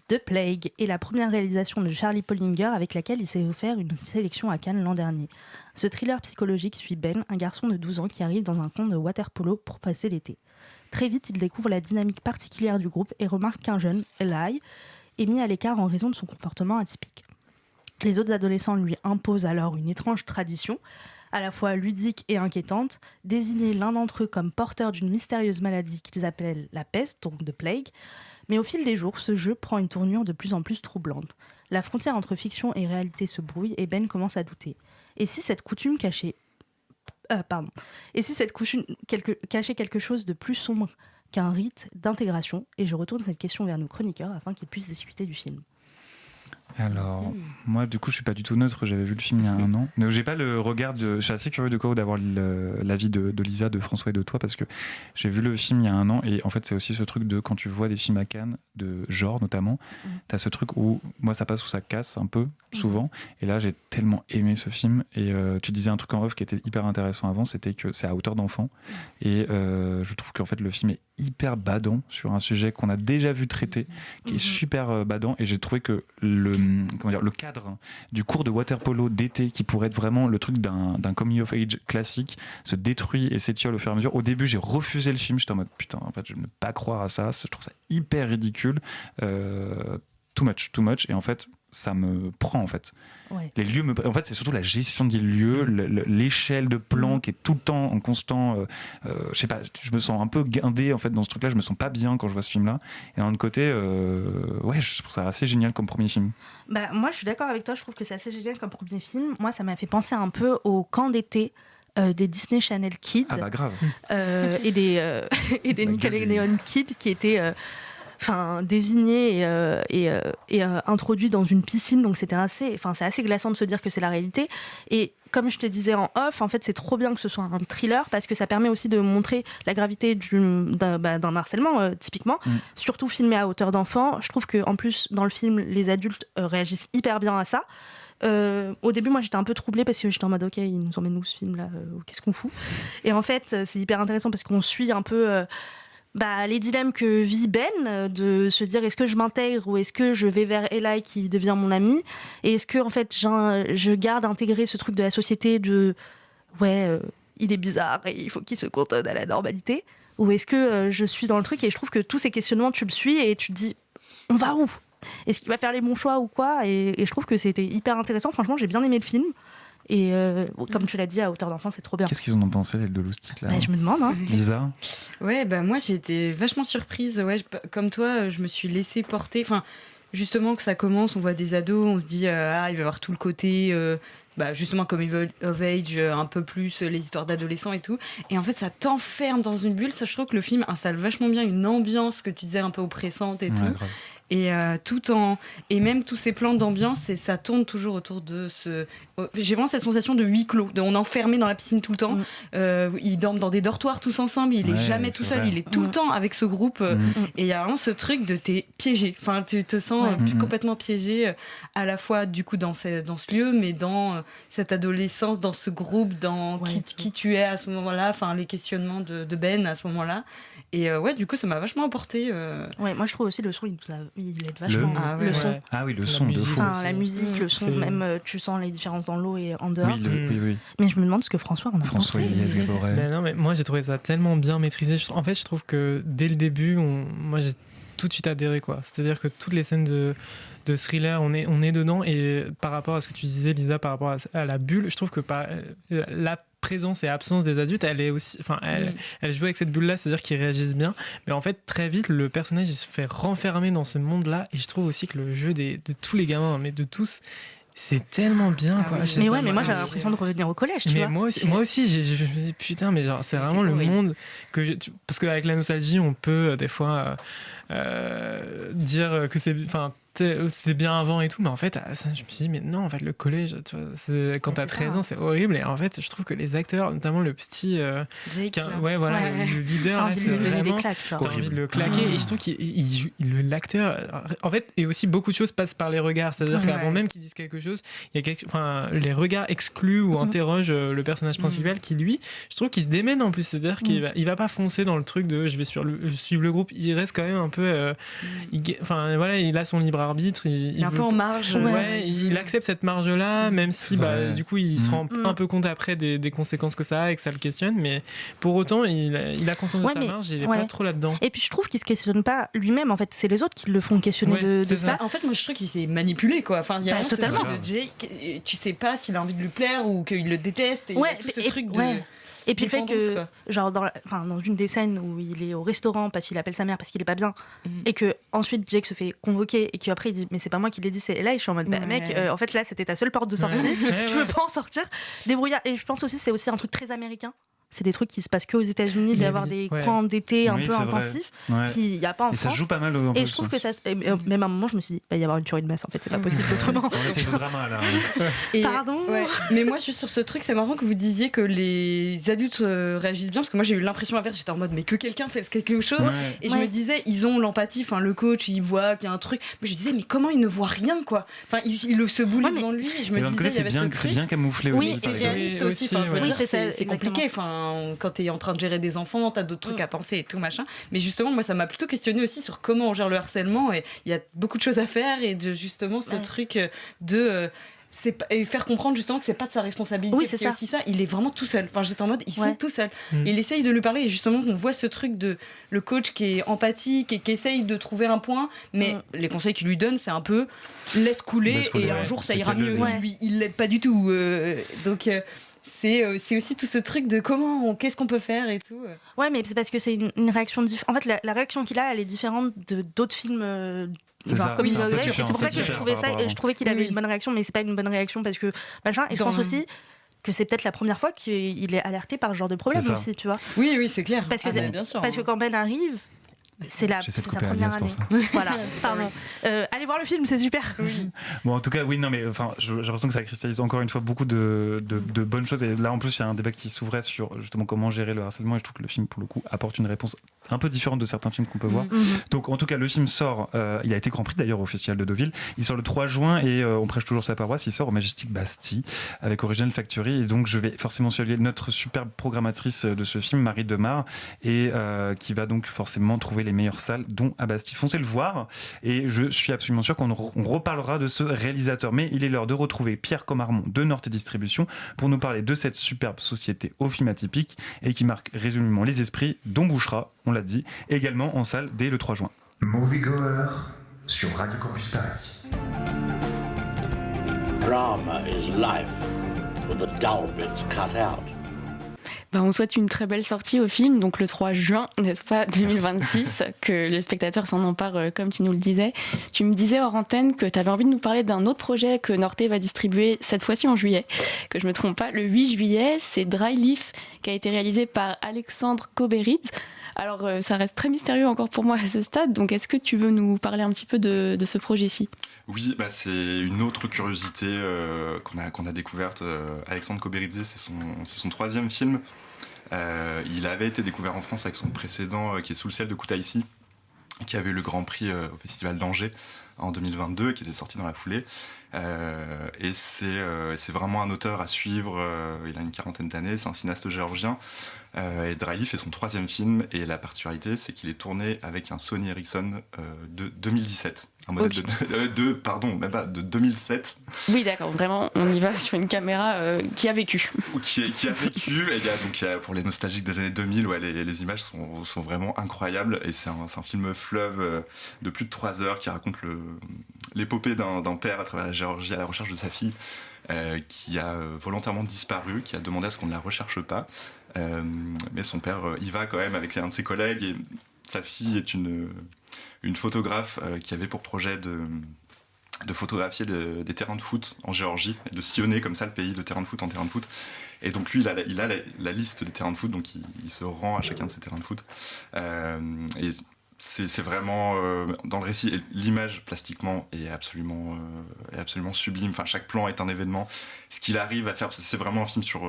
The Plague est la première réalisation de Charlie Pollinger avec laquelle il s'est offert une sélection à Cannes l'an dernier. Ce thriller psychologique suit Ben, un garçon de 12 ans qui arrive dans un camp de water-polo pour passer l'été. Très vite, il découvre la dynamique particulière du groupe et remarque qu'un jeune, Eli, est mis à l'écart en raison de son comportement atypique. Les autres adolescents lui imposent alors une étrange tradition, à la fois ludique et inquiétante, désigner l'un d'entre eux comme porteur d'une mystérieuse maladie qu'ils appellent la peste, donc The Plague. Mais au fil des jours, ce jeu prend une tournure de plus en plus troublante. La frontière entre fiction et réalité se brouille et Ben commence à douter. Et si cette coutume cachait quelque chose de plus sombre qu'un rite d'intégration? Et je retourne cette question vers nos chroniqueurs afin qu'ils puissent discuter du film. Alors, moi, du coup, je suis pas du tout neutre. J'avais vu le film il y a un an. Donc, j'ai pas le regard de. Je suis assez curieux d'avoir l'avis de Lisa, de François et de toi, parce que j'ai vu le film il y a un an. Et en fait, c'est aussi ce truc de quand tu vois des films à Cannes, de genre notamment, t'as ce truc où moi ça passe ou ça casse un peu, souvent. Et là, j'ai tellement aimé ce film. Et tu disais un truc en off qui était hyper intéressant avant, c'était que c'est à hauteur d'enfant. Et je trouve qu'en fait, le film est hyper badant sur un sujet qu'on a déjà vu traiter, qui est super badant. Et j'ai trouvé que le cadre du cours de water-polo d'été, qui pourrait être vraiment le truc d'un coming of age classique, se détruit et s'étire au fur et à mesure. Au début, j'ai refusé le film. J'étais en mode putain, en fait, je ne peux pas croire à ça. Je trouve ça hyper ridicule. Too much. Et en fait, ça me prend en fait. Ouais. Les lieux en fait, c'est surtout la gestion des lieux, l'échelle de plan qui est tout le temps en constant. Je sais pas, je me sens un peu guindé en fait dans ce truc-là. Je me sens pas bien quand je vois ce film-là. Et d'un autre côté, je trouve ça assez génial comme premier film. Bah, moi, je suis d'accord avec toi. Je trouve que c'est assez génial comme premier film. Moi, ça m'a fait penser un peu au camp d'été des Disney Channel Kids. Ah bah grave. Et des Nickelodeon Kids qui étaient désigné et introduit dans une piscine, donc c'est assez glaçant de se dire que c'est la réalité. Et comme je te disais en off, en fait, c'est trop bien que ce soit un thriller parce que ça permet aussi de montrer la gravité d'un harcèlement, typiquement, surtout filmé à hauteur d'enfant. Je trouve qu'en plus, dans le film, les adultes réagissent hyper bien à ça. Au début, moi, j'étais un peu troublée parce que j'étais en mode ok, ils nous emmènent où ce film-là, qu'est-ce qu'on fout? Et en fait, c'est hyper intéressant parce qu'on suit un peu les dilemmes que vit Ben, de se dire est-ce que je m'intègre ou est-ce que je vais vers Eli qui devient mon ami, et est-ce que en fait je garde intégré ce truc de la société de il est bizarre et il faut qu'il se cantonne à la normalité, ou est-ce que je suis dans le truc. Et je trouve que tous ces questionnements, tu le suis et tu te dis on va où, est-ce qu'il va faire les bons choix ou quoi, et je trouve que c'était hyper intéressant. Franchement, j'ai bien aimé le film. Et comme tu l'as dit, à hauteur d'enfant, c'est trop bien. Qu'est-ce qu'ils en ont pensé, les deux loustiques là? Je me demande. Lisa? Ouais, moi j'ai été vachement surprise. Ouais, comme toi, je me suis laissée porter. Enfin, justement, que ça commence, on voit des ados, on se dit il va y avoir tout le côté. Justement comme of age, un peu plus les histoires d'adolescents et tout. Et en fait, ça t'enferme dans une bulle. Ça, je trouve que le film installe vachement bien une ambiance que tu disais un peu oppressante et tout. Grave. Et même tous ces plans d'ambiance, et ça tourne toujours autour de ce. J'ai vraiment cette sensation de huis clos, on est enfermé dans la piscine tout le temps. Ils dorment dans des dortoirs tous ensemble, il est jamais tout seul, il est tout le temps avec ce groupe. Et il y a vraiment ce truc de t'es piégé. Enfin, tu te sens complètement piégé, à la fois du coup dans ce lieu, mais dans cette adolescence, dans ce groupe, dans qui tu es à ce moment-là, enfin les questionnements de Ben à ce moment-là. Et du coup, ça m'a vachement emporté. Ouais, moi je trouve aussi le son, il aide vachement. Le son. Ah oui, le son de fou. La musique, le son, même tu sens les différences dans l'eau et en dehors. Oui. Mais je me demande ce que François en a pensé. Mais moi j'ai trouvé ça tellement bien maîtrisé. En fait, je trouve que dès le début, moi j'ai tout de suite adhéré, quoi. C'est-à-dire que toutes les scènes de thriller, on est dedans. Et par rapport à ce que tu disais, Lisa, par rapport à la bulle, je trouve que la présence et absence des adultes, elle est aussi, elle joue avec cette bulle là, c'est-à-dire qu'ils réagissent bien, mais en fait très vite le personnage il se fait renfermer dans ce monde là. Et je trouve aussi que le jeu de tous les gamins, mais de tous, c'est tellement bien, quoi. Mais moi j'avais l'impression de revenir au collège, tu vois. Moi aussi je me dis putain, mais genre c'est vraiment le monde que parce qu'avec la nostalgie on peut des fois dire que c'est bien avant et tout, mais en fait je me suis dit mais non, en fait le collège, tu vois, quand t'as 13 ans c'est horrible. Et en fait je trouve que les acteurs, notamment le petit Jake, le leader, t'as envie de lui donner des claques, t'as envie de le claquer. Et je trouve qu'il l'acteur en fait, et aussi beaucoup de choses passent par les regards, c'est-à-dire qu'avant même qu'ils disent quelque chose, il y a les regards excluent ou interrogent le personnage principal qui lui, je trouve qu'il se démène en plus, c'est-à-dire qu'il va pas foncer dans le truc de je vais suivre le groupe, il reste quand même un peu il a son libre arbitre, il est un peu en marge. Il accepte cette marge là, même si du coup il se rend un peu compte après des conséquences que ça a et que ça le questionne, mais pour autant il a conscience de sa marge et il est pas trop là-dedans. Et puis je trouve qu'il se questionne pas lui-même, en fait c'est les autres qui le font questionner de ça. En fait moi je trouve qu'il s'est manipulé, quoi. Enfin il y a totalement de Jake, tu sais pas s'il a envie de lui plaire ou qu'il le déteste, et il y a tout ce truc de... Et puis le fait que, genre, dans une des scènes où il est au restaurant parce qu'il appelle sa mère parce qu'il est pas bien, et que ensuite Jake se fait convoquer et qu'après il dit mais c'est pas moi qui l'ai dit, c'est là, je suis en mode mec, en fait là c'était ta seule porte de sortie, tu veux pas en sortir, débrouillard. Et je pense aussi c'est aussi un truc très américain c'est des trucs qui se passent qu'aux États-Unis, d'avoir des camps d'été un peu intensifs, qu'il n'y a pas en France. Ça joue pas mal. Et je trouve que ça. Même à un moment, je me suis dit, il va y avoir une tuerie de masse, en fait, c'est pas possible autrement. C'est le drama là. Pardon. Mais moi, juste sur ce truc, c'est marrant que vous disiez que les adultes réagissent bien, parce que moi, j'ai eu l'impression inverse, j'étais en mode, mais que quelqu'un fait quelque chose. Et je me disais, ils ont l'empathie, enfin, le coach, il voit qu'il y a un truc. Mais je disais, mais comment il ne voit rien, quoi. Enfin, il se boule devant lui. Et je me disais, il y avait ce truc. C'est bien camouflé aussi. Oui, et réaliste aussi. Enfin, je veux dire, c'est compliqué. Enfin, quand t'es en train de gérer des enfants, t'as d'autres trucs à penser et tout machin. Mais justement, moi, ça m'a plutôt questionné aussi sur comment on gère le harcèlement. Et il y a beaucoup de choses à faire et de justement ce truc de et faire comprendre justement que c'est pas de sa responsabilité. Oui, c'est ça. Aussi ça, il est vraiment tout seul. Enfin, j'étais en mode, ils sont tout seuls. Et il essaye de lui parler et justement, on voit ce truc de le coach qui est empathique et qui essaye de trouver un point, mais les conseils qu'il lui donne, c'est un peu laisse couler et un jour ça ira mieux. Lui, il l'aide pas du tout. Donc c'est aussi tout ce truc de qu'est-ce qu'on peut faire et tout. Ouais, mais c'est parce que c'est une réaction différente. En fait, la réaction qu'il a, elle est différente de d'autres films. C'est pour ça que je trouvais qu'il avait une bonne réaction, mais c'est pas une bonne réaction parce que machin. Et je pense aussi que c'est peut-être la première fois qu'il est alerté par ce genre de problème aussi, tu vois. Oui, c'est clair. Parce que, bien sûr, parce que quand Ben arrive, c'est sa première année. Voilà, pardon. Allez voir le film, c'est super. Bon, en tout cas, oui, non, mais enfin, j'ai l'impression que ça cristallise encore une fois beaucoup de bonnes choses. Et là, en plus, il y a un débat qui s'ouvrait sur justement comment gérer le harcèlement. Et je trouve que le film, pour le coup, apporte une réponse un peu différente de certains films qu'on peut voir. Donc, en tout cas, le film sort. Il a été Grand Prix d'ailleurs au Festival de Deauville. Il sort le 3 juin et on prêche toujours sa paroisse. Il sort au Majestic Bastille avec Original Factory. Et donc, je vais forcément saluer notre superbe programmatrice de ce film, Marie Demar, et qui va donc forcément trouver les meilleures salles, dont à Bastille. Foncez le voir. Et je suis absolument sûr qu'on reparlera de ce réalisateur. Mais il est l'heure de retrouver Pierre Commarmont de Norté Distribution pour nous parler de cette superbe société au film atypique et qui marque résolument les esprits, dont Bouchra, on l'a dit, également en salle dès le 3 juin. Moviegoer sur Radio Campus Paris. Drama is life with the dull bits cut out. On souhaite une très belle sortie au film, donc le 3 juin, n'est-ce pas, 2026, que les spectateurs s'en emparent comme tu nous le disais. Tu me disais hors antenne que tu avais envie de nous parler d'un autre projet que Norté va distribuer cette fois-ci en juillet, que je me trompe pas, le 8 juillet, c'est Dry Leaf, qui a été réalisé par Alexandre Koberidze. Alors ça reste très mystérieux encore pour moi à ce stade, donc est-ce que tu veux nous parler un petit peu de ce projet-ci ? Oui, c'est une autre curiosité qu'on a découverte. Alexandre Koberidze, c'est son 3e film. Il avait été découvert en France avec son précédent qui est Sous le ciel de Koutaïssi, qui avait eu le Grand Prix au Festival d'Angers en 2022 et qui était sorti dans la foulée. Et c'est vraiment un auteur à suivre. Il a une 40aine d'années, c'est un cinéaste géorgien. Et Dry Leaf est son 3e film, et la particularité, c'est qu'il est tourné avec un Sony Ericsson de 2017. Un modèle de 2007. Oui, d'accord, vraiment, on y va sur une caméra qui a vécu. Qui a vécu, et il y a, pour les nostalgiques des années 2000, les images sont vraiment incroyables, et c'est un film fleuve de plus de 3 heures qui raconte l'épopée d'un père à travers la Géorgie à la recherche de sa fille, qui a volontairement disparu, qui a demandé à ce qu'on ne la recherche pas. Mais son père y va quand même avec un de ses collègues, et sa fille est une photographe qui avait pour projet de photographier des terrains de foot en Géorgie et de sillonner comme ça le pays de terrain de foot en terrain de foot. Et donc lui, il a la liste des terrains de foot, donc il se rend à chacun de ces terrains de foot. Et c'est vraiment dans le récit, et l'image plastiquement est absolument sublime. Enfin, chaque plan est un événement. Ce qu'il arrive à faire, c'est vraiment un film sur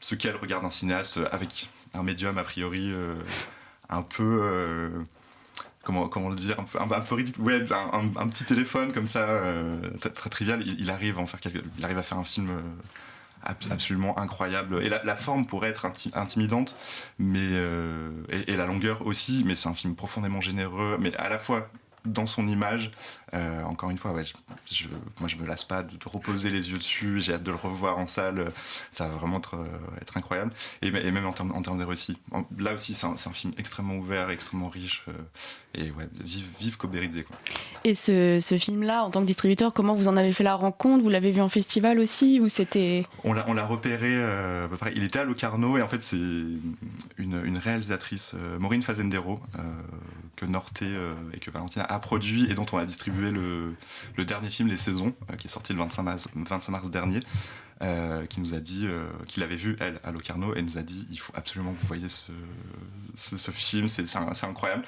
ce qu'elle regarde un cinéaste avec un médium a priori un peu comment le dire, un peu ridicule, ouais, un petit téléphone comme ça très trivial. Il arrive à faire un film absolument incroyable, et la forme pourrait être intimidante, mais et la longueur aussi, mais c'est un film profondément généreux, mais à la fois dans son image. Encore une fois, moi je me lasse pas de reposer les yeux dessus, j'ai hâte de le revoir en salle, ça va vraiment être incroyable, et même en termes de récit. Là aussi c'est un film extrêmement ouvert, extrêmement riche, et ouais, vive Koberidze, quoi. Et ce film-là, en tant que distributeur, comment vous en avez fait la rencontre ? Vous l'avez vu en festival aussi, ou c'était... On l'a repéré, il était à Locarno, et en fait c'est une réalisatrice, Maureen Fazendero, que Norté et que Valentina a produit et dont on a distribué le dernier film, Les Saisons, qui est sorti le 25 mars dernier, qui nous a dit qu'il avait vu, elle, à Locarno, et nous a dit il faut absolument que vous voyez ce film, c'est incroyable.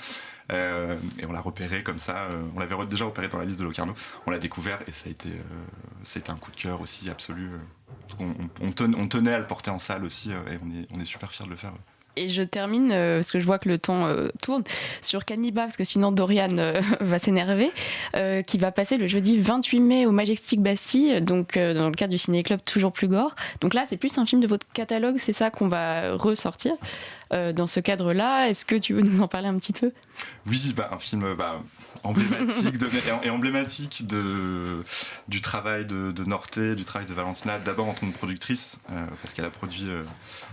Et on l'a repéré comme ça, on l'avait déjà repéré dans la liste de Locarno, on l'a découvert et ça a été un coup de cœur aussi absolu. On tenait à le porter en salle aussi et on est super fiers de le faire. Et je termine, parce que je vois que le temps tourne, sur Caniba, parce que sinon Dorian va s'énerver, qui va passer le jeudi 28 mai au Majestic Bastille, donc dans le cadre du Ciné-Club Toujours Plus Gore. Donc là, c'est plus un film de votre catalogue, c'est ça qu'on va ressortir dans ce cadre-là. Est-ce que tu veux nous en parler un petit peu ? Oui, un film emblématique du travail de Norté, du travail de Valentina, d'abord en tant que productrice, parce qu'elle a produit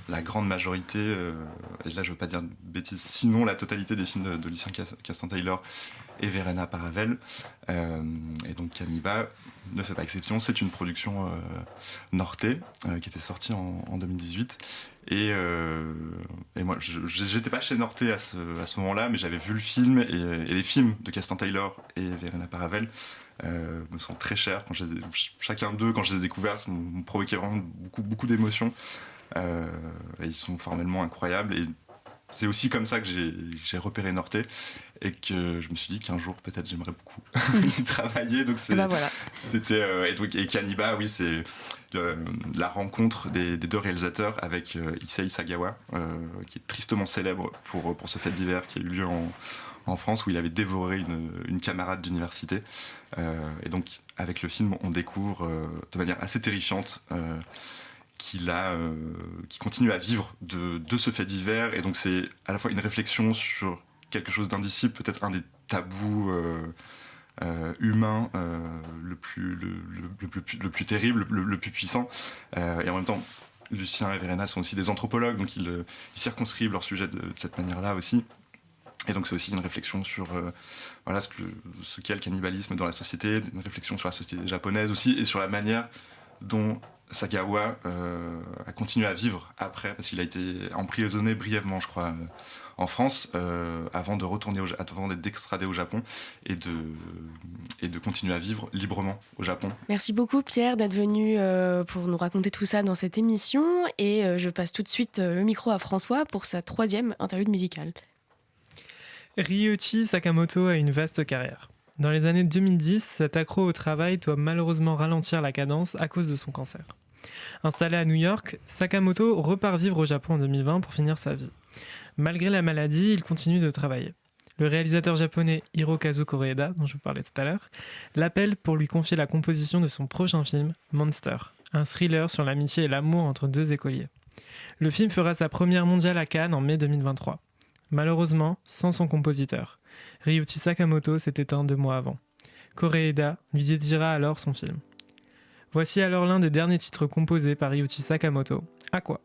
la grande majorité, et là je veux pas dire de bêtises, sinon la totalité des films de Lucien Castan-Taylor et Verena Paravel. Et donc Caniba ne fait pas exception, c'est une production Norté qui était sortie en 2018. Et moi, j'étais pas chez Norté à ce moment-là, mais j'avais vu le film et les films de Castan-Taylor et Verena Paravel me sont très chers. Chacun d'eux, quand je les ai découverts, ça m'ont provoqué vraiment beaucoup d'émotions. Et ils sont formellement incroyables. Et c'est aussi comme ça que j'ai repéré Norté et que je me suis dit qu'un jour peut-être j'aimerais beaucoup y travailler. Donc voilà. Et Caniba, oui, c'est la rencontre des deux réalisateurs avec Issei Sagawa, qui est tristement célèbre pour ce fait divers qui a eu lieu en France, où il avait dévoré une camarade d'université. Et donc avec le film, on découvre de manière assez terrifiante qui continue à vivre de ce fait divers, et donc c'est à la fois une réflexion sur quelque chose d'indicible, peut-être un des tabous humains le plus terrible, le plus puissant, et en même temps Lucien et Verena sont aussi des anthropologues, donc ils circonscrivent leur sujet de cette manière-là aussi. Et donc c'est aussi une réflexion sur ce qu'est le cannibalisme dans la société, une réflexion sur la société japonaise aussi, et sur la manière dont Sagawa a continué à vivre après, parce qu'il a été emprisonné brièvement, je crois, en France, avant d'être extradé au Japon et de continuer à vivre librement au Japon. Merci beaucoup Pierre d'être venu pour nous raconter tout ça dans cette émission, et je passe tout de suite le micro à François pour sa 3e interlude musicale. Ryuichi Sakamoto a une vaste carrière. Dans les années 2010, cet accro au travail doit malheureusement ralentir la cadence à cause de son cancer. Installé à New York, Sakamoto repart vivre au Japon en 2020 pour finir sa vie. Malgré la maladie, il continue de travailler. Le réalisateur japonais Hirokazu Koreeda, dont je vous parlais tout à l'heure, l'appelle pour lui confier la composition de son prochain film, Monster, un thriller sur l'amitié et l'amour entre deux écoliers. Le film fera sa première mondiale à Cannes en mai 2023. Malheureusement, sans son compositeur. Ryuichi Sakamoto s'est éteint 2 mois avant. Koreeda lui dédiera alors son film. Voici alors l'un des derniers titres composés par Ryuichi Sakamoto, Aqua.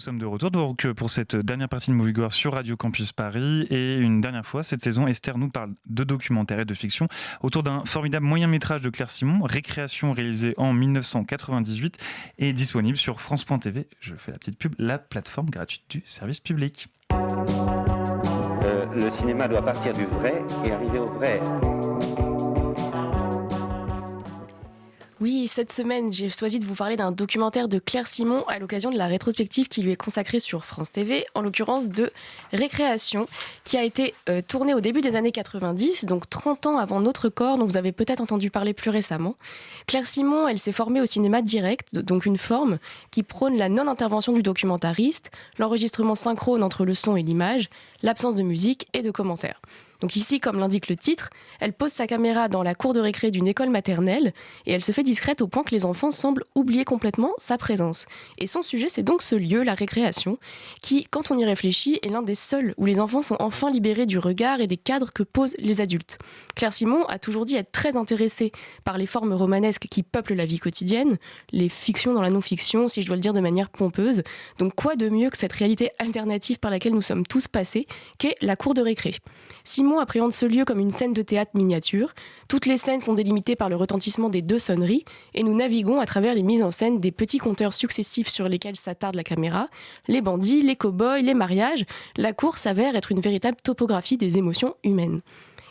sommes de retour donc pour cette dernière partie de Movie Goer sur Radio Campus Paris. Et une dernière fois, cette saison, Esther nous parle de documentaires et de fiction autour d'un formidable moyen-métrage de Claire Simon, Récréation, réalisé en 1998 et disponible sur France.tv. Je fais la petite pub, la plateforme gratuite du service public. Le cinéma doit partir du vrai et arriver au vrai. Oui, cette semaine, j'ai choisi de vous parler d'un documentaire de Claire Simon à l'occasion de la rétrospective qui lui est consacrée sur France TV, en l'occurrence de Récréation, qui a été tournée au début des années 90, donc 30 ans avant Notre corps, dont vous avez peut-être entendu parler plus récemment. Claire Simon, elle s'est formée au cinéma direct, donc une forme qui prône la non-intervention du documentariste, l'enregistrement synchrone entre le son et l'image, l'absence de musique et de commentaires. Donc ici, comme l'indique le titre, elle pose sa caméra dans la cour de récré d'une école maternelle et elle se fait discrète au point que les enfants semblent oublier complètement sa présence. Et son sujet, c'est donc ce lieu, la récréation, qui, quand on y réfléchit, est l'un des seuls où les enfants sont enfin libérés du regard et des cadres que posent les adultes. Claire Simon a toujours dit être très intéressée par les formes romanesques qui peuplent la vie quotidienne, les fictions dans la non-fiction, si je dois le dire de manière pompeuse. Donc quoi de mieux que cette réalité alternative par laquelle nous sommes tous passés, qu'est la cour de récré. Simon appréhende ce lieu comme une scène de théâtre miniature. Toutes les scènes sont délimitées par le retentissement des deux sonneries et nous naviguons à travers les mises en scène des petits compteurs successifs sur lesquels s'attarde la caméra, les bandits, les cow-boys, les mariages. La cour s'avère être une véritable topographie des émotions humaines.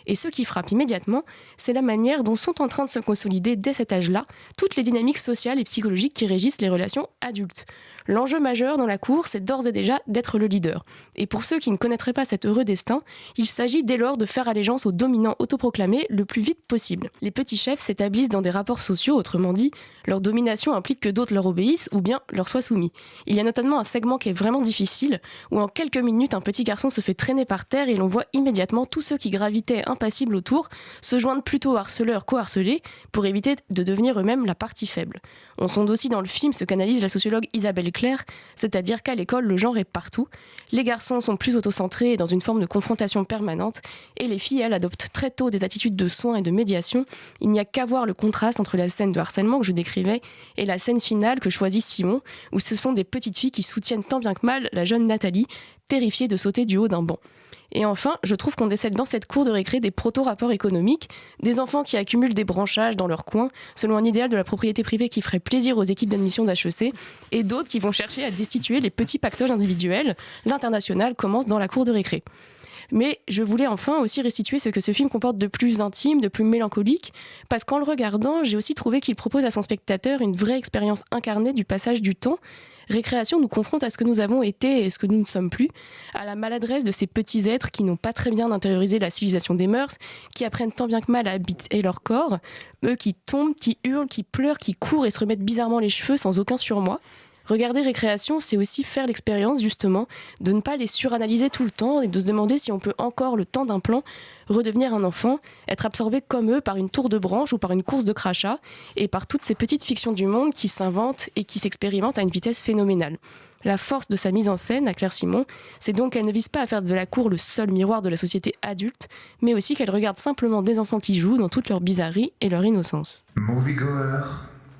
Et ce qui frappe immédiatement, c'est la manière dont sont en train de se consolider dès cet âge-là toutes les dynamiques sociales et psychologiques qui régissent les relations adultes. L'enjeu majeur dans la cour, c'est d'ores et déjà d'être le leader. Et pour ceux qui ne connaîtraient pas cet heureux destin, il s'agit dès lors de faire allégeance au dominant autoproclamé le plus vite possible. Les petits chefs s'établissent dans des rapports sociaux, autrement dit, leur domination implique que d'autres leur obéissent ou bien leur soient soumis. Il y a notamment un segment qui est vraiment difficile, où en quelques minutes, un petit garçon se fait traîner par terre et l'on voit immédiatement tous ceux qui gravitaient impassibles autour se joindre plutôt harceleurs qu'aux harcelés pour éviter de devenir eux-mêmes la partie faible. On sonde aussi dans le film ce qu'analyse la sociologue Isabelle Claire, c'est-à-dire qu'à l'école, le genre est partout. Les garçons sont plus autocentrés et dans une forme de confrontation permanente, et les filles, elles, adoptent très tôt des attitudes de soin et de médiation. Il n'y a qu'à voir le contraste entre la scène de harcèlement que je décrivais et la scène finale que choisit Simon, où ce sont des petites filles qui soutiennent tant bien que mal la jeune Nathalie, terrifiée de sauter du haut d'un banc. Et enfin, je trouve qu'on décèle dans cette cour de récré des proto-rapports économiques, des enfants qui accumulent des branchages dans leur coin, selon un idéal de la propriété privée qui ferait plaisir aux équipes d'admission d'HEC, et d'autres qui vont chercher à destituer les petits pactoges individuels. L'international commence dans la cour de récré. Mais je voulais enfin aussi restituer ce que ce film comporte de plus intime, de plus mélancolique, parce qu'en le regardant, j'ai aussi trouvé qu'il propose à son spectateur une vraie expérience incarnée du passage du temps. Récréation nous confronte à ce que nous avons été et ce que nous ne sommes plus, à la maladresse de ces petits êtres qui n'ont pas très bien intériorisé la civilisation des mœurs, qui apprennent tant bien que mal à habiter leur corps, eux qui tombent, qui hurlent, qui pleurent, qui courent et se remettent bizarrement les cheveux sans aucun surmoi. Regarder Récréation, c'est aussi faire l'expérience, justement, de ne pas les suranalyser tout le temps et de se demander si on peut encore, le temps d'un plan, redevenir un enfant, être absorbé comme eux par une tour de branche ou par une course de crachats et par toutes ces petites fictions du monde qui s'inventent et qui s'expérimentent à une vitesse phénoménale. La force de sa mise en scène, à Claire Simon, c'est donc qu'elle ne vise pas à faire de la cour le seul miroir de la société adulte, mais aussi qu'elle regarde simplement des enfants qui jouent dans toute leur bizarrerie et leur innocence. Moviegoer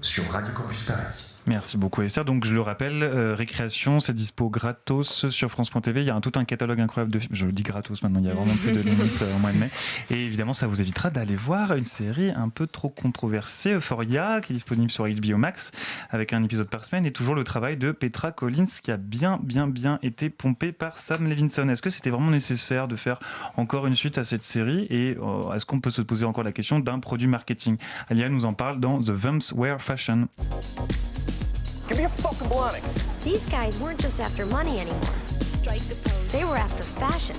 sur Radio Campus Paris. Merci beaucoup Esther. Donc je le rappelle, Récréation, c'est dispo gratos sur France.tv. Il y a tout un catalogue incroyable de films. Je le dis gratos maintenant, il y a vraiment plus de limites au mois de mai. Et évidemment, ça vous évitera d'aller voir une série un peu trop controversée, Euphoria, qui est disponible sur HBO Max, avec un épisode par semaine, et toujours le travail de Petra Collins, qui a bien été pompé par Sam Levinson. Est-ce que c'était vraiment nécessaire de faire encore une suite à cette série? Et est-ce qu'on peut se poser encore la question d'un produit marketing? Alia nous en parle dans The Vamps Wear Fashion. Give me a fucking Blonix. These guys weren't just after money anymore. Strike the pose. They were after fashion.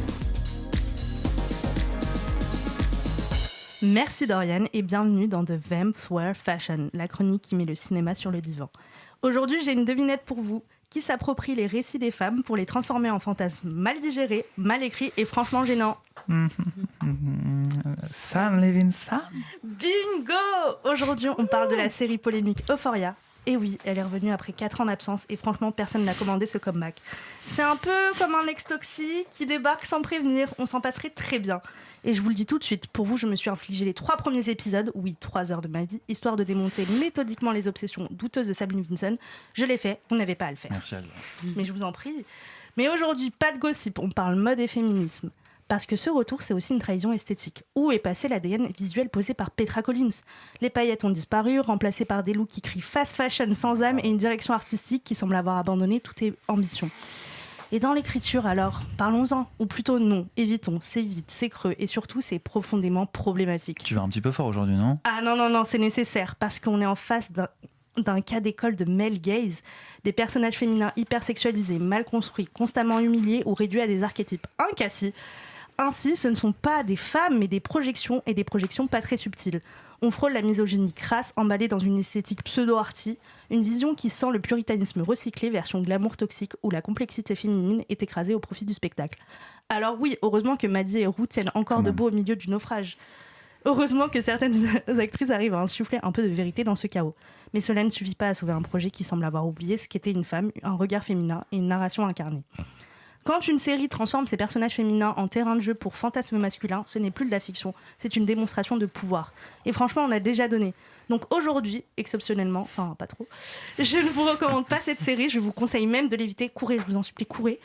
Merci Dorian et bienvenue dans The Vamps Wear Fashion, la chronique qui met le cinéma sur le divan. Aujourd'hui, j'ai une devinette pour vous qui s'approprie les récits des femmes pour les transformer en fantasmes mal digérés, mal écrits et franchement gênants. Sam Levinson. Bingo! Aujourd'hui, on parle de la série polémique Euphoria. Et oui, elle est revenue après 4 ans d'absence et franchement, personne n'a commandé ce comeback. C'est un peu comme un ex toxique qui débarque sans prévenir, on s'en passerait très bien. Et je vous le dis tout de suite, pour vous, je me suis infligé les 3 premiers épisodes, oui, 3 heures de ma vie, histoire de démonter méthodiquement les obsessions douteuses de Sabine Vinson. Je l'ai fait, vous n'avez pas à le faire. Merci, Alia. Mais je vous en prie. Mais aujourd'hui, pas de gossip, on parle mode et féminisme. Parce que ce retour, c'est aussi une trahison esthétique. Où est passé l'ADN visuel posé par Petra Collins ? Les paillettes ont disparu, remplacées par des looks qui crient fast fashion sans âme et une direction artistique qui semble avoir abandonné toute ambition. Et dans l'écriture, alors, parlons-en, ou plutôt non, évitons, c'est vide, c'est creux, et surtout, c'est profondément problématique. Tu vas un petit peu fort aujourd'hui, non ? Ah non, c'est nécessaire, parce qu'on est en face d'un cas d'école de male gaze, des personnages féminins hypersexualisés, mal construits, constamment humiliés ou réduits à des archétypes incassis. Ainsi, ce ne sont pas des femmes, mais des projections, et des projections pas très subtiles. On frôle la misogynie crasse, emballée dans une esthétique pseudo-arty, une vision qui sent le puritanisme recyclé version glamour toxique où la complexité féminine est écrasée au profit du spectacle. Alors oui, heureusement que Maddie et Ruth tiennent encore debout au milieu du naufrage. Heureusement que certaines actrices arrivent à insuffler un peu de vérité dans ce chaos. Mais cela ne suffit pas à sauver un projet qui semble avoir oublié ce qu'était une femme, un regard féminin et une narration incarnée. Quand une série transforme ses personnages féminins en terrain de jeu pour fantasmes masculins, ce n'est plus de la fiction, c'est une démonstration de pouvoir. Et franchement, on a déjà donné. Donc aujourd'hui, exceptionnellement, enfin pas trop, je ne vous recommande pas cette série, je vous conseille même de l'éviter. Courez, je vous en supplie, courez.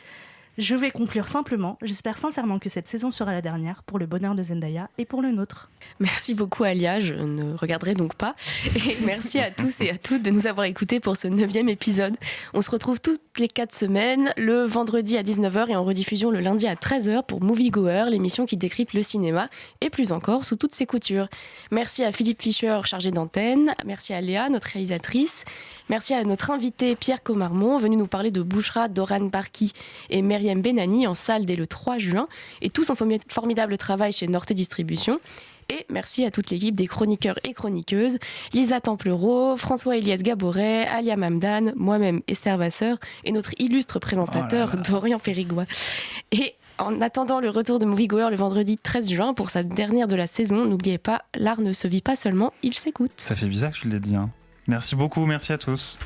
Je vais conclure simplement. J'espère sincèrement que cette saison sera la dernière pour le bonheur de Zendaya et pour le nôtre. Merci beaucoup Alia, je ne regarderai donc pas. Et merci à tous et à toutes de nous avoir écoutés pour ce 9e épisode. On se retrouve toutes les 4 semaines, le vendredi à 19h et en rediffusion le lundi à 13h pour Moviegoer, l'émission qui décrypte le cinéma et plus encore sous toutes ses coutures. Merci à Philippe Fischer, chargé d'antenne. Merci à Léa, notre réalisatrice. Merci à notre invité Pierre Comarmont, venu nous parler de Bouchra, Doran Barki et Myriam Benani en salle dès le 3 juin et tout son formidable travail chez Norte Distribution. Et merci à toute l'équipe des chroniqueurs et chroniqueuses, Lisa Templereau, François-Élias Gaboret, Alia Mamdan, moi-même Esther Vasseur et notre illustre présentateur Dorian Périgua. Et en attendant le retour de Moviegoer le vendredi 13 juin pour sa dernière de la saison, n'oubliez pas, l'art ne se vit pas seulement, il s'écoute. Ça fait bizarre que tu l'aies dit, hein. Merci beaucoup, merci à tous.